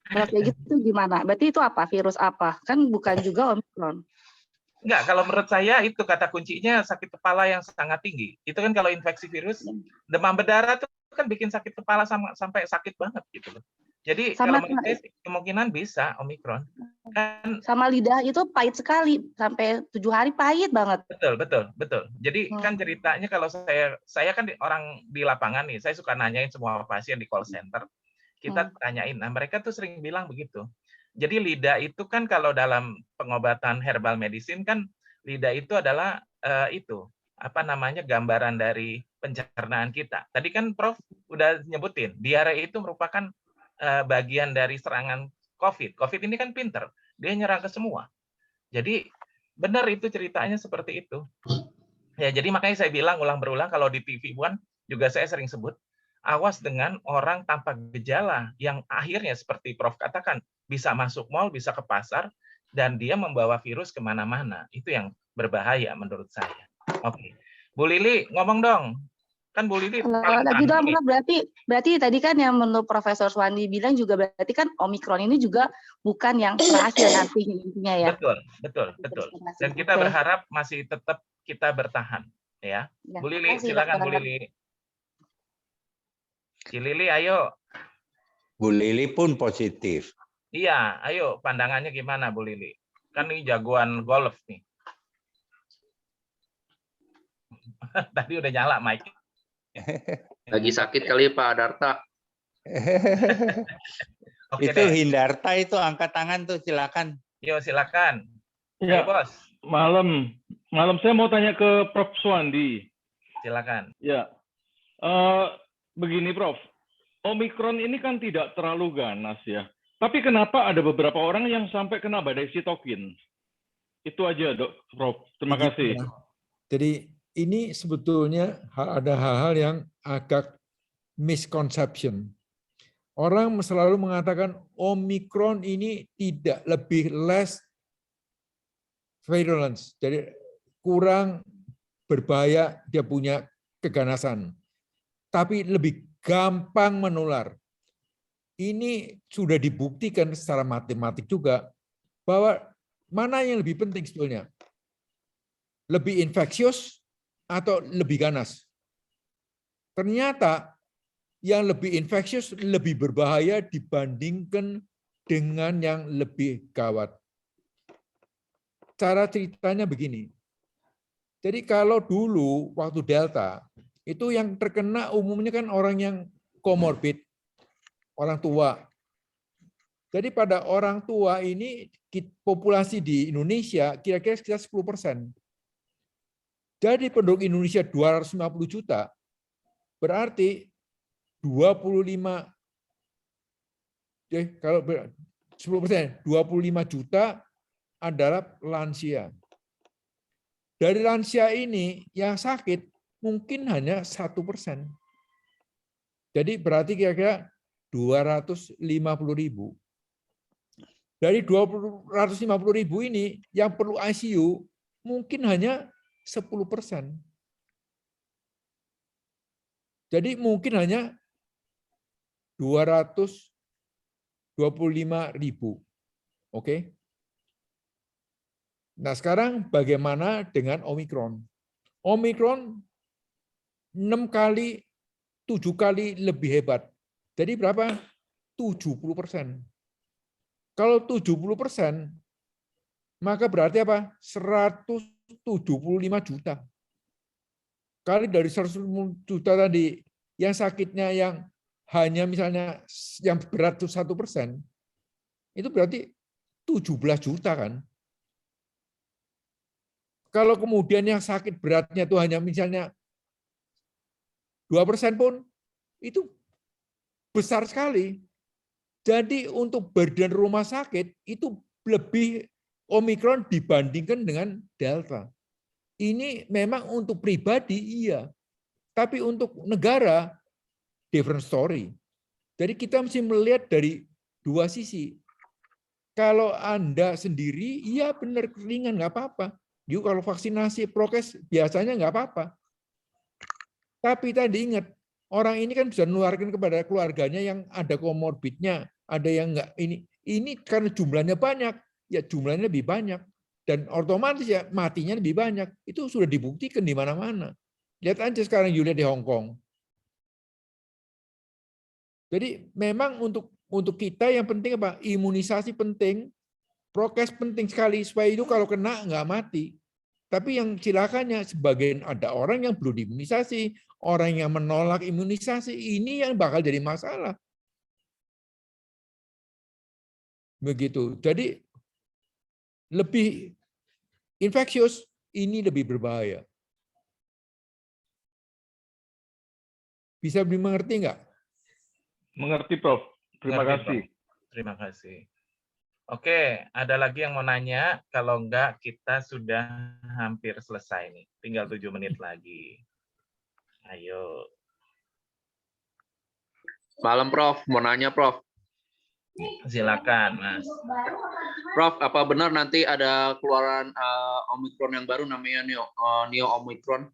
Kalau kayak gitu gimana? Berarti itu apa? Virus apa? Kan bukan juga Omikron. Enggak, kalau menurut saya itu kata kuncinya sakit kepala yang sangat tinggi. Itu kan kalau infeksi virus, demam berdarah itu kan bikin sakit kepala sampai sakit banget gitu loh. Jadi kalau menurut saya kemungkinan bisa Omikron. Kan sama lidah itu pahit sekali, sampai 7 hari pahit banget. Betul. Jadi kan ceritanya kalau saya kan orang di lapangan nih, saya suka nanyain semua pasien di call center. Kita tanyain, nah mereka tuh sering bilang begitu. Jadi lidah itu kan kalau dalam pengobatan herbal medicine kan lidah itu adalah gambaran dari pencernaan kita. Tadi kan Prof udah nyebutin, diare itu merupakan bagian dari serangan COVID. COVID ini kan pinter, dia nyerang ke semua. Jadi benar itu ceritanya seperti itu. Ya, jadi makanya saya bilang ulang berulang kalau di TV One juga saya sering sebut, awas dengan orang tanpa gejala yang akhirnya seperti Prof katakan bisa masuk mal, bisa ke pasar, dan dia membawa virus kemana-mana. Itu yang berbahaya menurut saya. Oke, Bu Lili ngomong dong. Kan Bu Lili lagi dong, berarti tadi kan yang menurut Profesor Swandi bilang juga berarti kan Omikron ini juga bukan yang terakhir nantinya intinya ya. Betul. Dan kita berharap masih tetap kita bertahan ya. Bu Lili, silakan Bu Lili. Si Lili, ayo. Bu Lili pun positif. Iya, ayo pandangannya gimana Bu Lili? Kan ini jagoan golf nih. Tadi udah nyala mic. Lagi sakit kali Pak Adarta. Oke Itu deh. Hindarta itu angkat tangan tuh, silakan. Yo, silakan. Ya, Ayo, Bos. malam saya mau tanya ke Prof. Suwandi. Silakan. Ya, begini Prof. Omikron ini kan tidak terlalu ganas ya. Tapi kenapa ada beberapa orang yang sampai kena badai sitokin? Itu aja, Prof. Terima kasih. Jadi ini sebetulnya ada hal-hal yang agak misconception. Orang selalu mengatakan Omikron ini tidak lebih less virulence, jadi kurang berbahaya, dia punya keganasan, tapi lebih gampang menular. Ini sudah dibuktikan secara matematik juga bahwa mana yang lebih penting sebetulnya, lebih infeksius atau lebih ganas. Ternyata yang lebih infeksius lebih berbahaya dibandingkan dengan yang lebih gawat. Cara ceritanya begini. Jadi kalau dulu waktu Delta, itu yang terkena umumnya kan orang yang komorbid, orang tua. Jadi pada orang tua ini populasi di Indonesia kira-kira sekitar 10%. Jadi penduduk Indonesia 250 juta, berarti 25, kalau 10%, 25 juta adalah lansia. Dari lansia ini yang sakit mungkin hanya 1%. Jadi berarti kira-kira 250.000. Dari 250.000 ini yang perlu ICU mungkin hanya 10%. Jadi mungkin hanya 225.000. Oke. Nah, sekarang bagaimana dengan Omikron? Omikron 6 kali, 7 kali lebih hebat. Jadi berapa? 70%. Kalau 70%, maka berarti apa? 175 juta. Kali dari 100 juta tadi, yang sakitnya yang hanya misalnya yang berat itu 1%, itu berarti 17 juta kan. Kalau kemudian yang sakit beratnya itu hanya misalnya 2% pun, itu besar sekali. Jadi untuk badan rumah sakit itu lebih Omikron dibandingkan dengan Delta. Ini memang untuk pribadi iya, tapi untuk negara different story. Jadi kita mesti melihat dari dua sisi. Kalau Anda sendiri, iya benar ringan nggak apa-apa. Yuk kalau vaksinasi prokes biasanya nggak apa-apa. Tapi tadi ingat, orang ini kan bisa menularkan kepada keluarganya yang ada komorbidnya, ada yang enggak ini. Ini karena jumlahnya banyak, ya jumlahnya lebih banyak. Dan otomatis ya matinya lebih banyak. Itu sudah dibuktikan di mana-mana. Lihat aja sekarang Yulia di Hong Kong. Jadi memang untuk kita yang penting apa? Imunisasi penting, prokes penting sekali supaya itu kalau kena nggak mati. Tapi yang silakannya sebagian ada orang yang belum diimunisasi, orang yang menolak imunisasi, ini yang bakal jadi masalah. Begitu. Jadi lebih infeksius, ini lebih berbahaya. Bisa dimengerti nggak? Mengerti, Prof. Terima kasih. Terima kasih. Oke, ada lagi yang mau nanya? Kalau enggak, kita sudah hampir selesai nih. Tinggal 7 menit lagi. Ayo. Malam, Prof. Mau nanya, Prof. Silakan, Mas. Prof, apa benar nanti ada keluaran Omikron yang baru namanya Neo Omikron?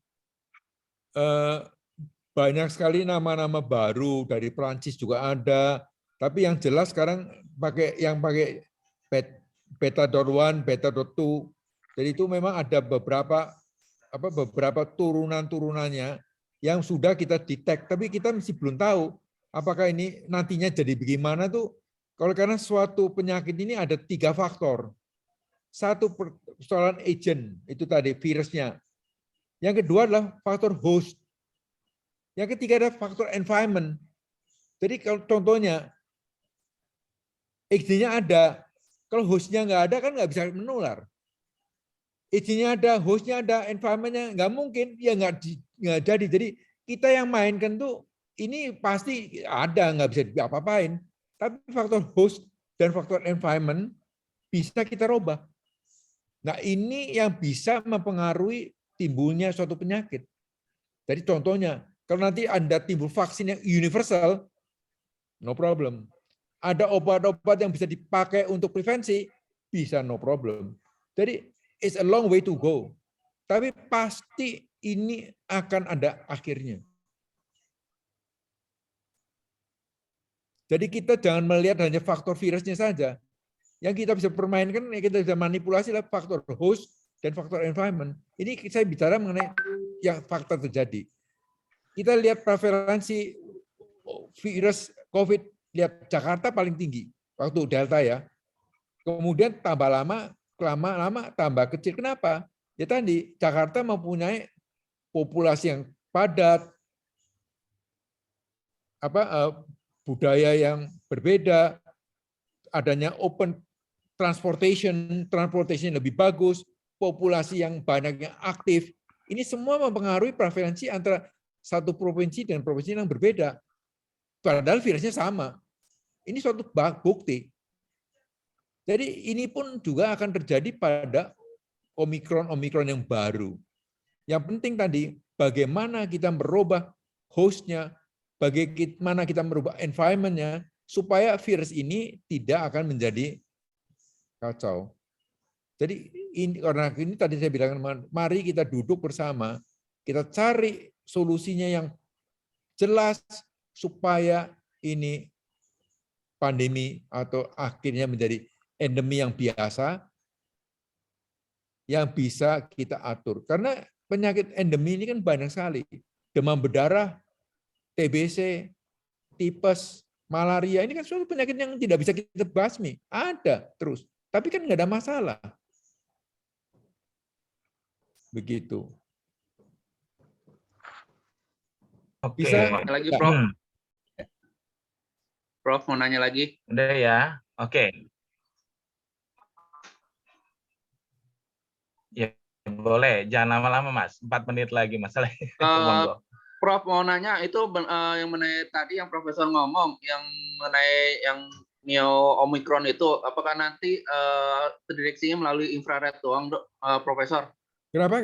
Banyak sekali nama-nama baru, dari Prancis juga ada. Tapi yang jelas sekarang pakai beta.1, beta.2. Jadi itu memang ada beberapa turunan-turunannya yang sudah kita detect, tapi kita masih belum tahu apakah ini nantinya jadi bagaimana tuh. Kalau karena suatu penyakit ini ada 3 faktor. Satu persoalan agent, itu tadi virusnya. Yang kedua adalah faktor host. Yang ketiga adalah faktor environment. Jadi kalau contohnya, agentnya ada, kalau hostnya nggak ada kan nggak bisa menular. Agentnya ada, hostnya ada, environmentnya nggak mungkin, ya nggak jadi. Jadi kita yang mainkan tuh ini pasti ada, nggak bisa diapa-apain. Tapi faktor host dan faktor environment bisa kita robah. Nah ini yang bisa mempengaruhi timbulnya suatu penyakit. Jadi contohnya, kalau nanti Anda timbul vaksin yang universal, no problem. Ada obat-obat yang bisa dipakai untuk prevensi, bisa no problem. Jadi it's a long way to go. Tapi pasti ini akan ada akhirnya. Jadi kita jangan melihat hanya faktor virusnya saja. Yang kita bisa permainkan, kita bisa manipulasi adalah faktor host dan faktor environment. Ini saya bicara mengenai yang fakta terjadi. Kita lihat prevalensi virus COVID, lihat Jakarta paling tinggi waktu Delta ya. Kemudian tambah lama tambah kecil. Kenapa? Ya tadi Jakarta mempunyai populasi yang padat, budaya yang berbeda, adanya open transportation lebih bagus, populasi yang banyak yang aktif. Ini semua mempengaruhi prevalensi antara satu provinsi dan provinsi yang berbeda. Padahal virusnya sama. Ini suatu bukti. Jadi ini pun juga akan terjadi pada Omikron yang baru. Yang penting tadi, bagaimana kita merubah hostnya, bagaimana kita merubah environment-nya, supaya virus ini tidak akan menjadi kacau. Jadi karena ini tadi saya bilang, mari kita duduk bersama, kita cari solusinya yang jelas supaya ini pandemi atau akhirnya menjadi endemi yang biasa yang bisa kita atur. Karena penyakit endemi ini kan banyak sekali. Demam berdarah, TBC, tipes, malaria, ini kan suatu penyakit yang tidak bisa kita basmi. Ada terus. Tapi kan nggak ada masalah. Begitu. Oke. Bisa lagi, Prof. Prof mau nanya lagi? Udah ya. Oke. Ya, boleh. Jangan lama-lama, Mas. 4 menit lagi masalahnya. Prof mau nanya itu yang mengenai tadi yang Profesor ngomong yang mengenai yang neo Omikron itu, apakah nanti terdeteksinya melalui infrared doang, Profesor? Kenapa?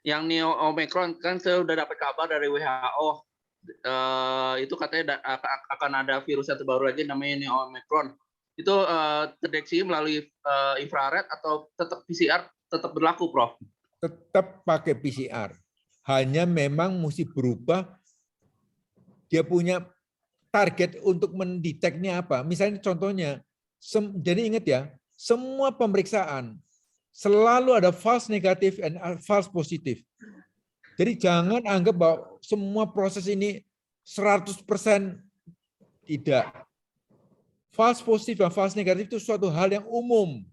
Yang neo Omikron kan saya sudah dapat kabar dari WHO, itu katanya akan ada virus yang terbaru lagi namanya neo Omikron. Itu terdeteksinya melalui infrared atau tetap PCR tetap berlaku, Prof? Tetap pakai PCR. Hanya memang mesti berubah, dia punya target untuk mendeteknya apa. Misalnya contohnya, jadi ingat ya, semua pemeriksaan selalu ada false negatif dan false positif. Jadi jangan anggap bahwa semua proses ini 100% tidak. False positif dan false negatif itu suatu hal yang umum.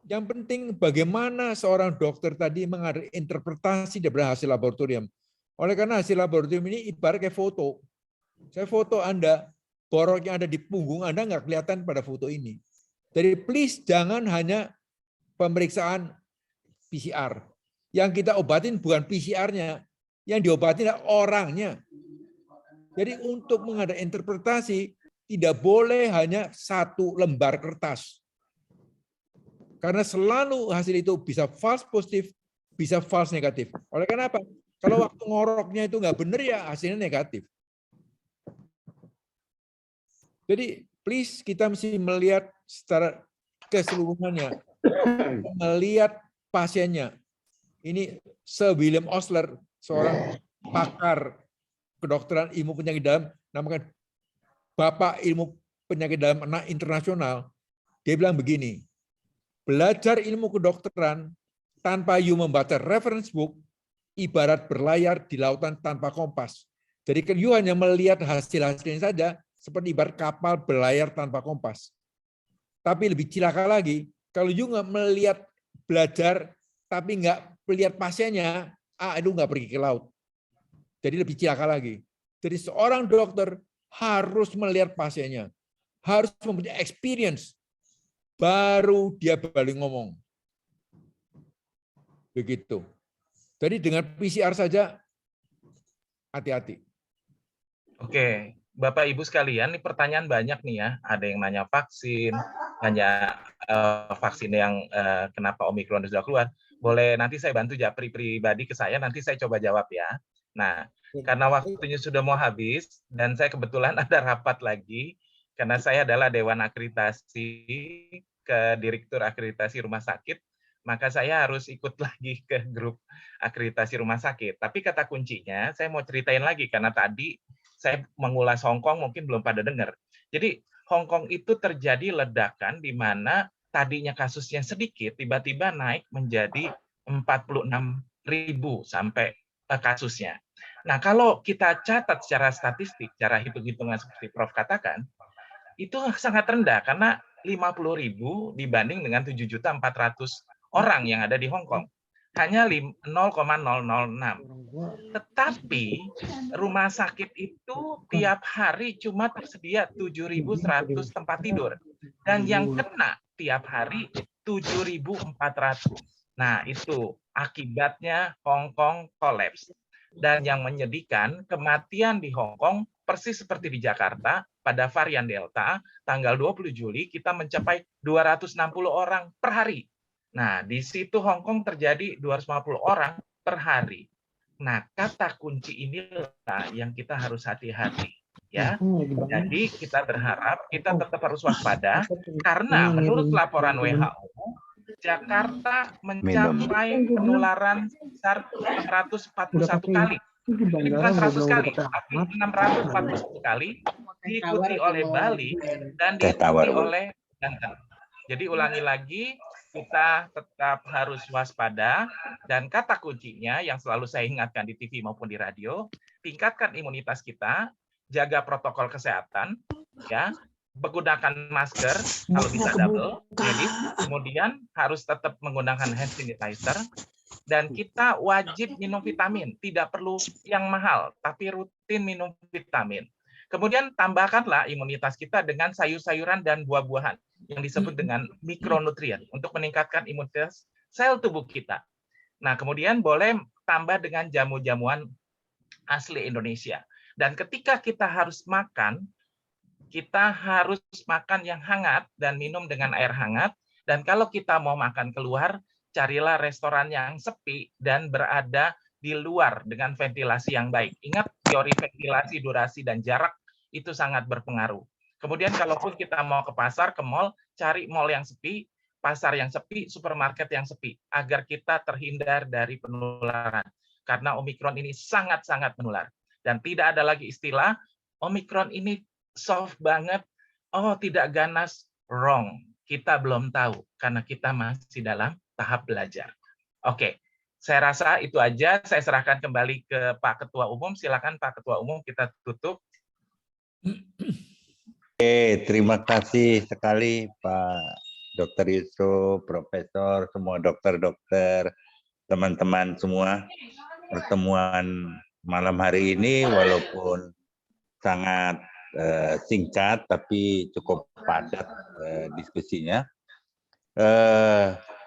Yang penting bagaimana seorang dokter tadi mengadili interpretasi dari hasil laboratorium. Oleh karena hasil laboratorium ini ibarat kayak foto. Saya foto Anda, borok yang ada di punggung Anda nggak kelihatan pada foto ini. Jadi please jangan hanya pemeriksaan PCR. Yang kita obatin bukan PCR-nya, yang diobatin adalah orangnya. Jadi untuk mengadili interpretasi tidak boleh hanya satu lembar kertas. Karena selalu hasil itu bisa false positif, bisa false negatif. Oleh karena apa? Kalau waktu ngoroknya itu nggak benar ya hasilnya negatif. Jadi please kita mesti melihat secara keseluruhannya, melihat pasiennya. Ini Sir William Osler, seorang pakar kedokteran ilmu penyakit dalam, namanya Bapak Ilmu Penyakit Dalam Anak Internasional. Dia bilang begini, belajar ilmu kedokteran tanpa you membaca reference book, ibarat berlayar di lautan tanpa kompas. Jadi you hanya melihat hasil-hasilnya saja, seperti ibarat kapal berlayar tanpa kompas. Tapi lebih cilaka lagi, Kalau you nggak melihat belajar tapi nggak melihat pasiennya, itu nggak pergi ke laut. Jadi lebih celaka lagi. Jadi seorang dokter harus melihat pasiennya, harus mempunyai experience, baru dia balik ngomong. Begitu. Jadi dengan PCR saja hati-hati. Oke, Bapak Ibu sekalian, ini pertanyaan banyak nih ya. Ada yang nanya vaksin, nanya vaksin yang kenapa Omikron sudah keluar. Boleh nanti saya bantu japri pribadi ke saya, nanti saya coba jawab ya. Nah, karena waktunya sudah mau habis, dan saya kebetulan ada rapat lagi, karena saya adalah Dewan Akreditasi ke Direktur Akreditasi Rumah Sakit, maka saya harus ikut lagi ke grup akreditasi rumah sakit. Tapi kata kuncinya, saya mau ceritain lagi, karena tadi saya mengulas Hong Kong, mungkin belum pada dengar. Jadi Hong Kong itu terjadi ledakan di mana tadinya kasusnya sedikit, tiba-tiba naik menjadi 46.000 sampai kasusnya. Nah, kalau kita catat secara statistik, cara hitung-hitungan seperti Prof katakan, itu sangat rendah karena 50.000 dibanding dengan 7.400.000 orang yang ada di Hong Kong. Hanya 0,006. Tetapi rumah sakit itu tiap hari cuma tersedia 7.100 tempat tidur. Dan yang kena tiap hari 7.400. Nah, itu akibatnya Hong Kong collapse. Dan yang menyedihkan, kematian di Hong Kong persis seperti di Jakarta pada varian Delta, tanggal 20 Juli kita mencapai 260 orang per hari. Nah, di situ Hong Kong terjadi 250 orang per hari. Nah, kata kunci inilah yang kita harus hati-hati. Ya, jadi kita berharap kita tetap harus waspada karena menurut laporan WHO, Jakarta mencapai penularan sebesar 641 kali. Ini bukan 100 kali, tapi 641 kali, diikuti oleh Bali dan diikuti oleh Banten. Jadi ulangi lagi, kita tetap harus waspada, dan kata kuncinya yang selalu saya ingatkan di TV maupun di radio, tingkatkan imunitas kita, jaga protokol kesehatan, ya, menggunakan masker kalau bisa double, kemudian harus tetap menggunakan hand sanitizer, dan kita wajib minum vitamin, tidak perlu yang mahal, tapi rutin minum vitamin. Kemudian tambahkanlah imunitas kita dengan sayur-sayuran dan buah-buahan yang disebut dengan mikronutrien untuk meningkatkan imunitas sel tubuh kita. Nah, kemudian boleh tambah dengan jamu-jamuan asli Indonesia. Dan ketika kita harus makan yang hangat dan minum dengan air hangat. Dan kalau kita mau makan keluar, carilah restoran yang sepi dan berada di luar dengan ventilasi yang baik. Ingat, teori ventilasi, durasi, dan jarak itu sangat berpengaruh. Kemudian kalaupun kita mau ke pasar, ke mall, cari mall yang sepi, pasar yang sepi, supermarket yang sepi, agar kita terhindar dari penularan. Karena Omikron ini sangat-sangat menular. Dan tidak ada lagi istilah, Omikron ini soft banget, oh tidak ganas, wrong. Kita belum tahu, karena kita masih dalam tahap belajar. Oke, saya rasa itu aja. Saya serahkan kembali ke Pak Ketua Umum. Silakan Pak Ketua Umum, kita tutup. Oke, terima kasih sekali Pak Dr. Yusuf, Profesor, semua dokter-dokter, teman-teman semua. Pertemuan malam hari ini walaupun sangat singkat tapi cukup padat diskusinya.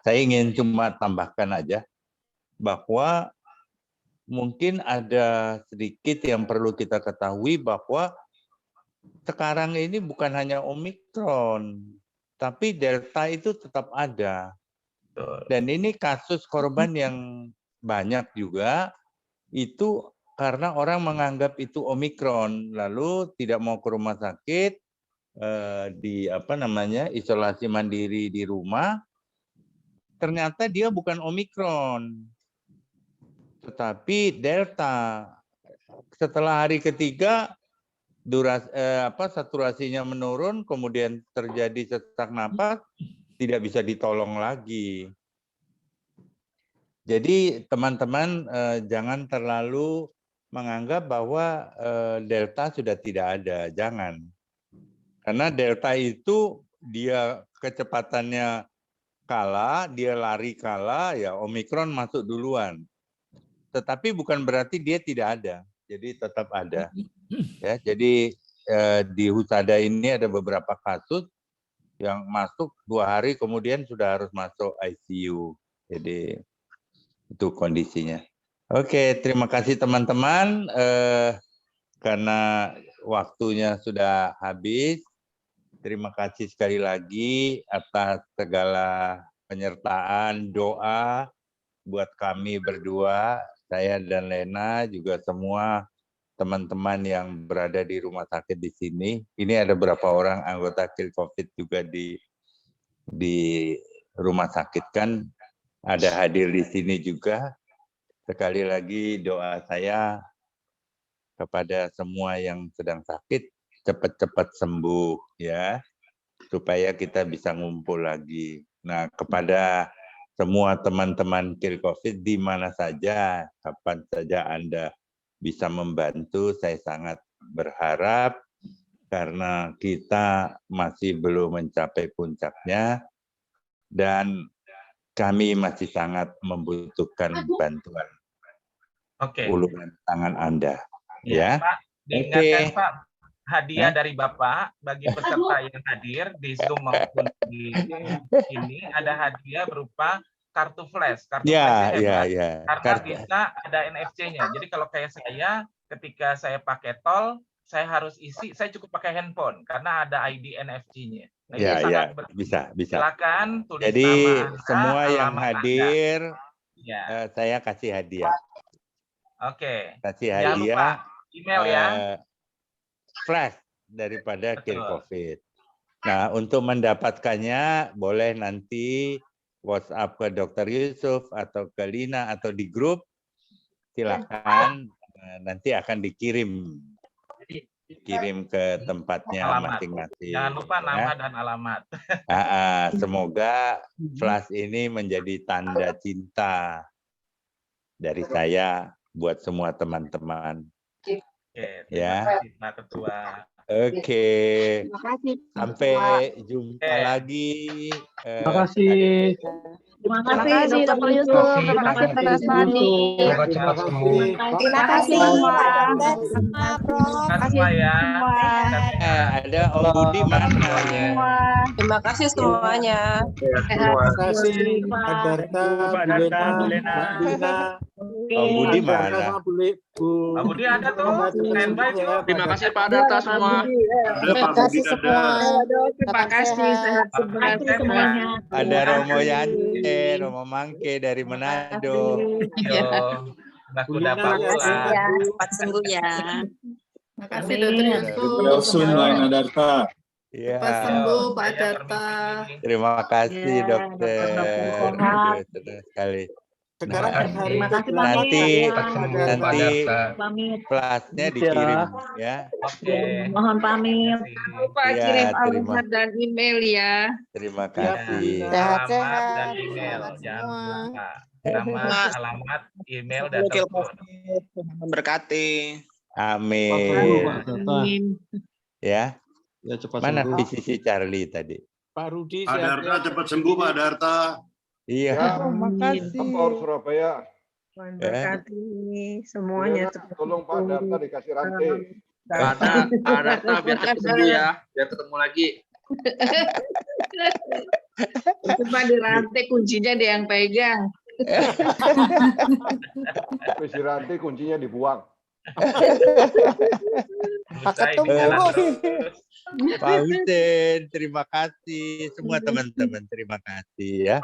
Saya ingin cuma tambahkan aja bahwa mungkin ada sedikit yang perlu kita ketahui bahwa sekarang ini bukan hanya Omikron, tapi Delta itu tetap ada. Dan ini kasus korban yang banyak juga itu karena orang menganggap itu Omikron, lalu tidak mau ke rumah sakit, isolasi mandiri di rumah. Ternyata dia bukan Omikron, tetapi Delta. Setelah hari ketiga, saturasinya menurun, kemudian terjadi sesak napas, tidak bisa ditolong lagi. Jadi teman-teman jangan terlalu menganggap bahwa Delta sudah tidak ada, jangan. Karena Delta itu dia kecepatannya kalah, dia lari kalah, ya Omikron masuk duluan. Tetapi bukan berarti dia tidak ada. Jadi tetap ada. Ya, jadi di Husada ini ada beberapa kasus yang masuk 2 hari kemudian sudah harus masuk ICU. Jadi itu kondisinya. Oke, terima kasih teman-teman. Karena waktunya sudah habis. Terima kasih sekali lagi atas segala penyertaan, doa buat kami berdua, saya dan Lena, juga semua teman-teman yang berada di rumah sakit di sini. Ini ada beberapa orang anggota Kill COVID juga di rumah sakit kan, ada hadir di sini juga. Sekali lagi doa saya kepada semua yang sedang sakit, cepat-cepat sembuh ya, supaya kita bisa ngumpul lagi. Nah, kepada semua teman-teman Kill COVID di mana saja, kapan saja Anda bisa membantu, saya sangat berharap karena kita masih belum mencapai puncaknya dan kami masih sangat membutuhkan bantuan uluran tangan Anda. Ya, Pak, diingatkan Pak, hadiah dari Bapak bagi peserta yang hadir di Zoom maupun di ini ada hadiah berupa kartu flash. Kartu flash hebat karena bisa ada NFC-nya. Jadi kalau kayak saya, ketika saya pakai tol, saya harus isi, saya cukup pakai handphone karena ada ID NFC-nya. Nah, ini sangat bisa. Silakan tulis jadi nama Anda, semua yang alamat hadir, ya. Saya kasih hadiah. Oke. Kasih Jangan hadiah. lupa email ya. Flash daripada Kill COVID. Nah, untuk mendapatkannya boleh nanti WhatsApp ke Dr. Yusuf atau ke Lina atau di grup. Silakan, nanti akan dikirim ke tempatnya masing-masing. Jangan lupa nama dan alamat. Semoga flash ini menjadi tanda cinta dari saya buat semua teman-teman. Oke, ya. Pak Ketua. Oke. Sampai jumpa lagi. Terima kasih. Terima kasih Dr. Yusuf. Terima kasih Dr. Sandi. Terima kasih semua. Terima kasih ya. Ada Om Budi mana? Terima kasih semuanya. Terima kasih Pak Darta, Bu Lena, Om Budi mana? Pak Budi ada tuh. Standby tuh. Terima kasih Pak Darta semua. Terima kasih semua. Terima kasih semuanya. Ada Romo Yante, Romo Mangke dari Manado. Terima kasih ya, cepat sembuh ya. Terima kasih Dr. Yusuf. Lena Darta. Ya. Cepat sembuh Pak Darta. Terima kasih dokter. Sekali. Sekarang hari nanti plusnya dikirim ya. Oke. Mohon pamit. Jangan lupa kirim alamat dan email ya. Terima kasih. Alamat dan email. Jangan lupa. Nama, alamat, email, dan telepon. Berkati. Amin. Ya. Mana PCC Charlie tadi? Pak Rudi. Pak Darta cepat sembuh Pak Darta. Iya, makasih. Surabaya. Berkati semuanya. Tolong Pak Darta dikasih rantai. Pak Darta biar ketemu ya, biar ketemu lagi. Cuma di rantai kuncinya dia yang pegang. Habis di rantai kuncinya dibuang. Pak Hussein, terima kasih. Semua teman-teman, terima kasih ya.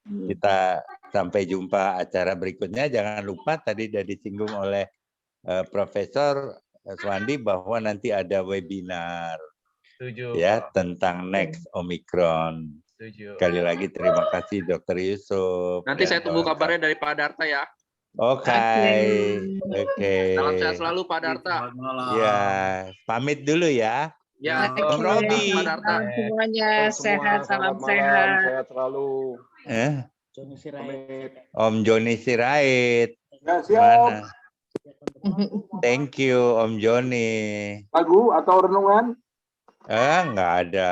Kita sampai jumpa acara berikutnya. Jangan lupa tadi sudah disinggung oleh Profesor Swandi bahwa nanti ada webinar ya tentang next Omicron. Sekali lagi terima kasih Dr. Yusuf. Nanti saya tunggu kabarnya dari Pak Darta ya. Oke. Salam sehat selalu Pak Darta. Ya, pamit dulu ya. Ya, Om Robi. Pak Darta. Semuanya sehat, salam sehat. Sehat selalu. Om Joni Sirait. Siap. Mana? Thank you Om Joni. Lagu atau renungan? Enggak ada.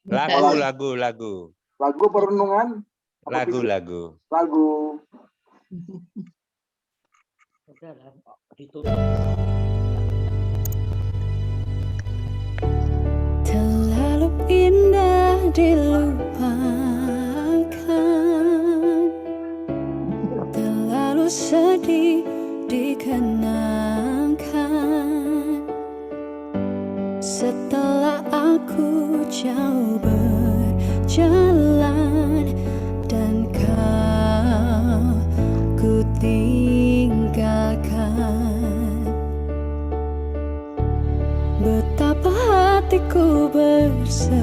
Lagu. Lagu perenungan? Lagu. Lagu. Terlalu indah dilupakan, terlalu sedih dikenangkan. Setelah aku jauh berjalan dan kau ku tinggalkan, betapa hatiku bersedih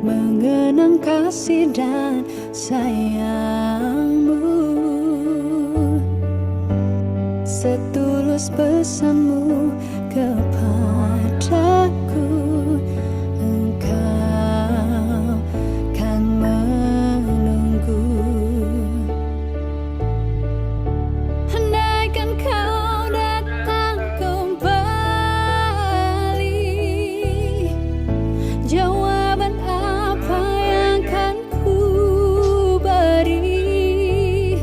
mengenang kasih dan sayangmu, setulus pesanmu kepadaku, engkau kan menunggu. Andaikan kau datang kembali, jawaban apa yang kan ku beri?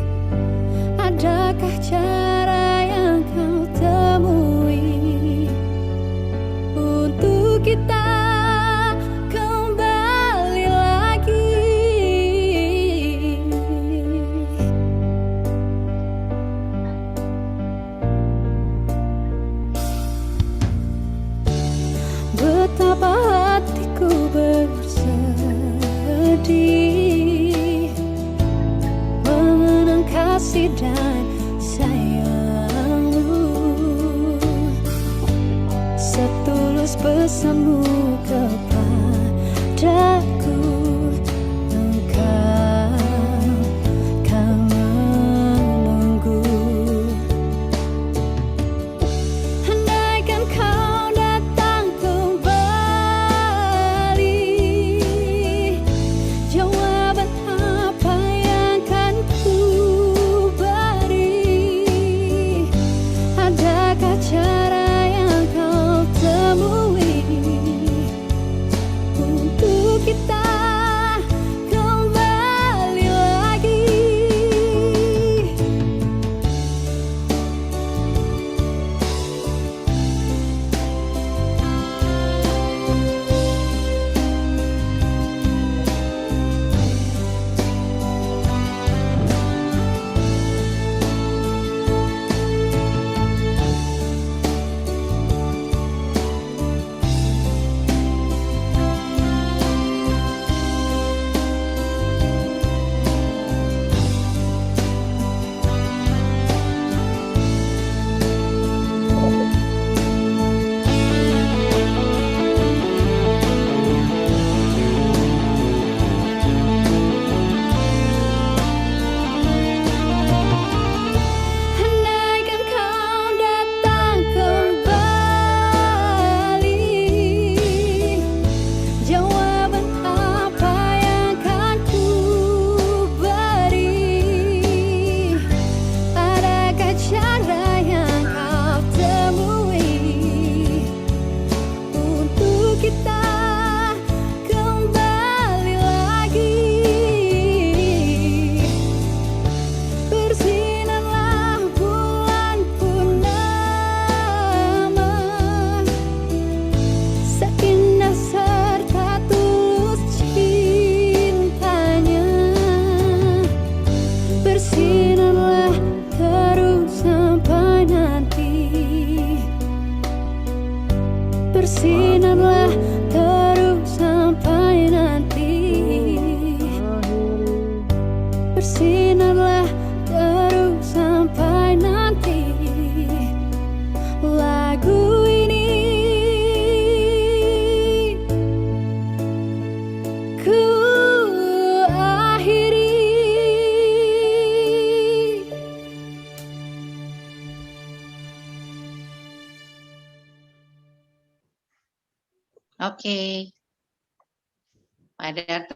Adakah cara yang kau temui untuk kita kembali lagi? Betapa hatiku bersedih mengenang kasih dan sayangmu, setulus pesanmu kepadaku, engkau kan menunggu. Andaikan kau datang kembali, jawaban apa yang kan ku beri? Adakah cara yang kau temui untuk kita kembali lagi? Andaikan kau datang kembali, jawaban apa yang kan ku beri? Adakah cara yang kau temui untuk kita kembali lagi? Bersinarlah bulan purnama, seindah serta tulus cintanya. Bersinarlah terus sampai nanti, bersinarlah terus sampai nanti, bersinarlah terus sampai nanti. Lagu ini ku akhiri. Oke. Pak Darto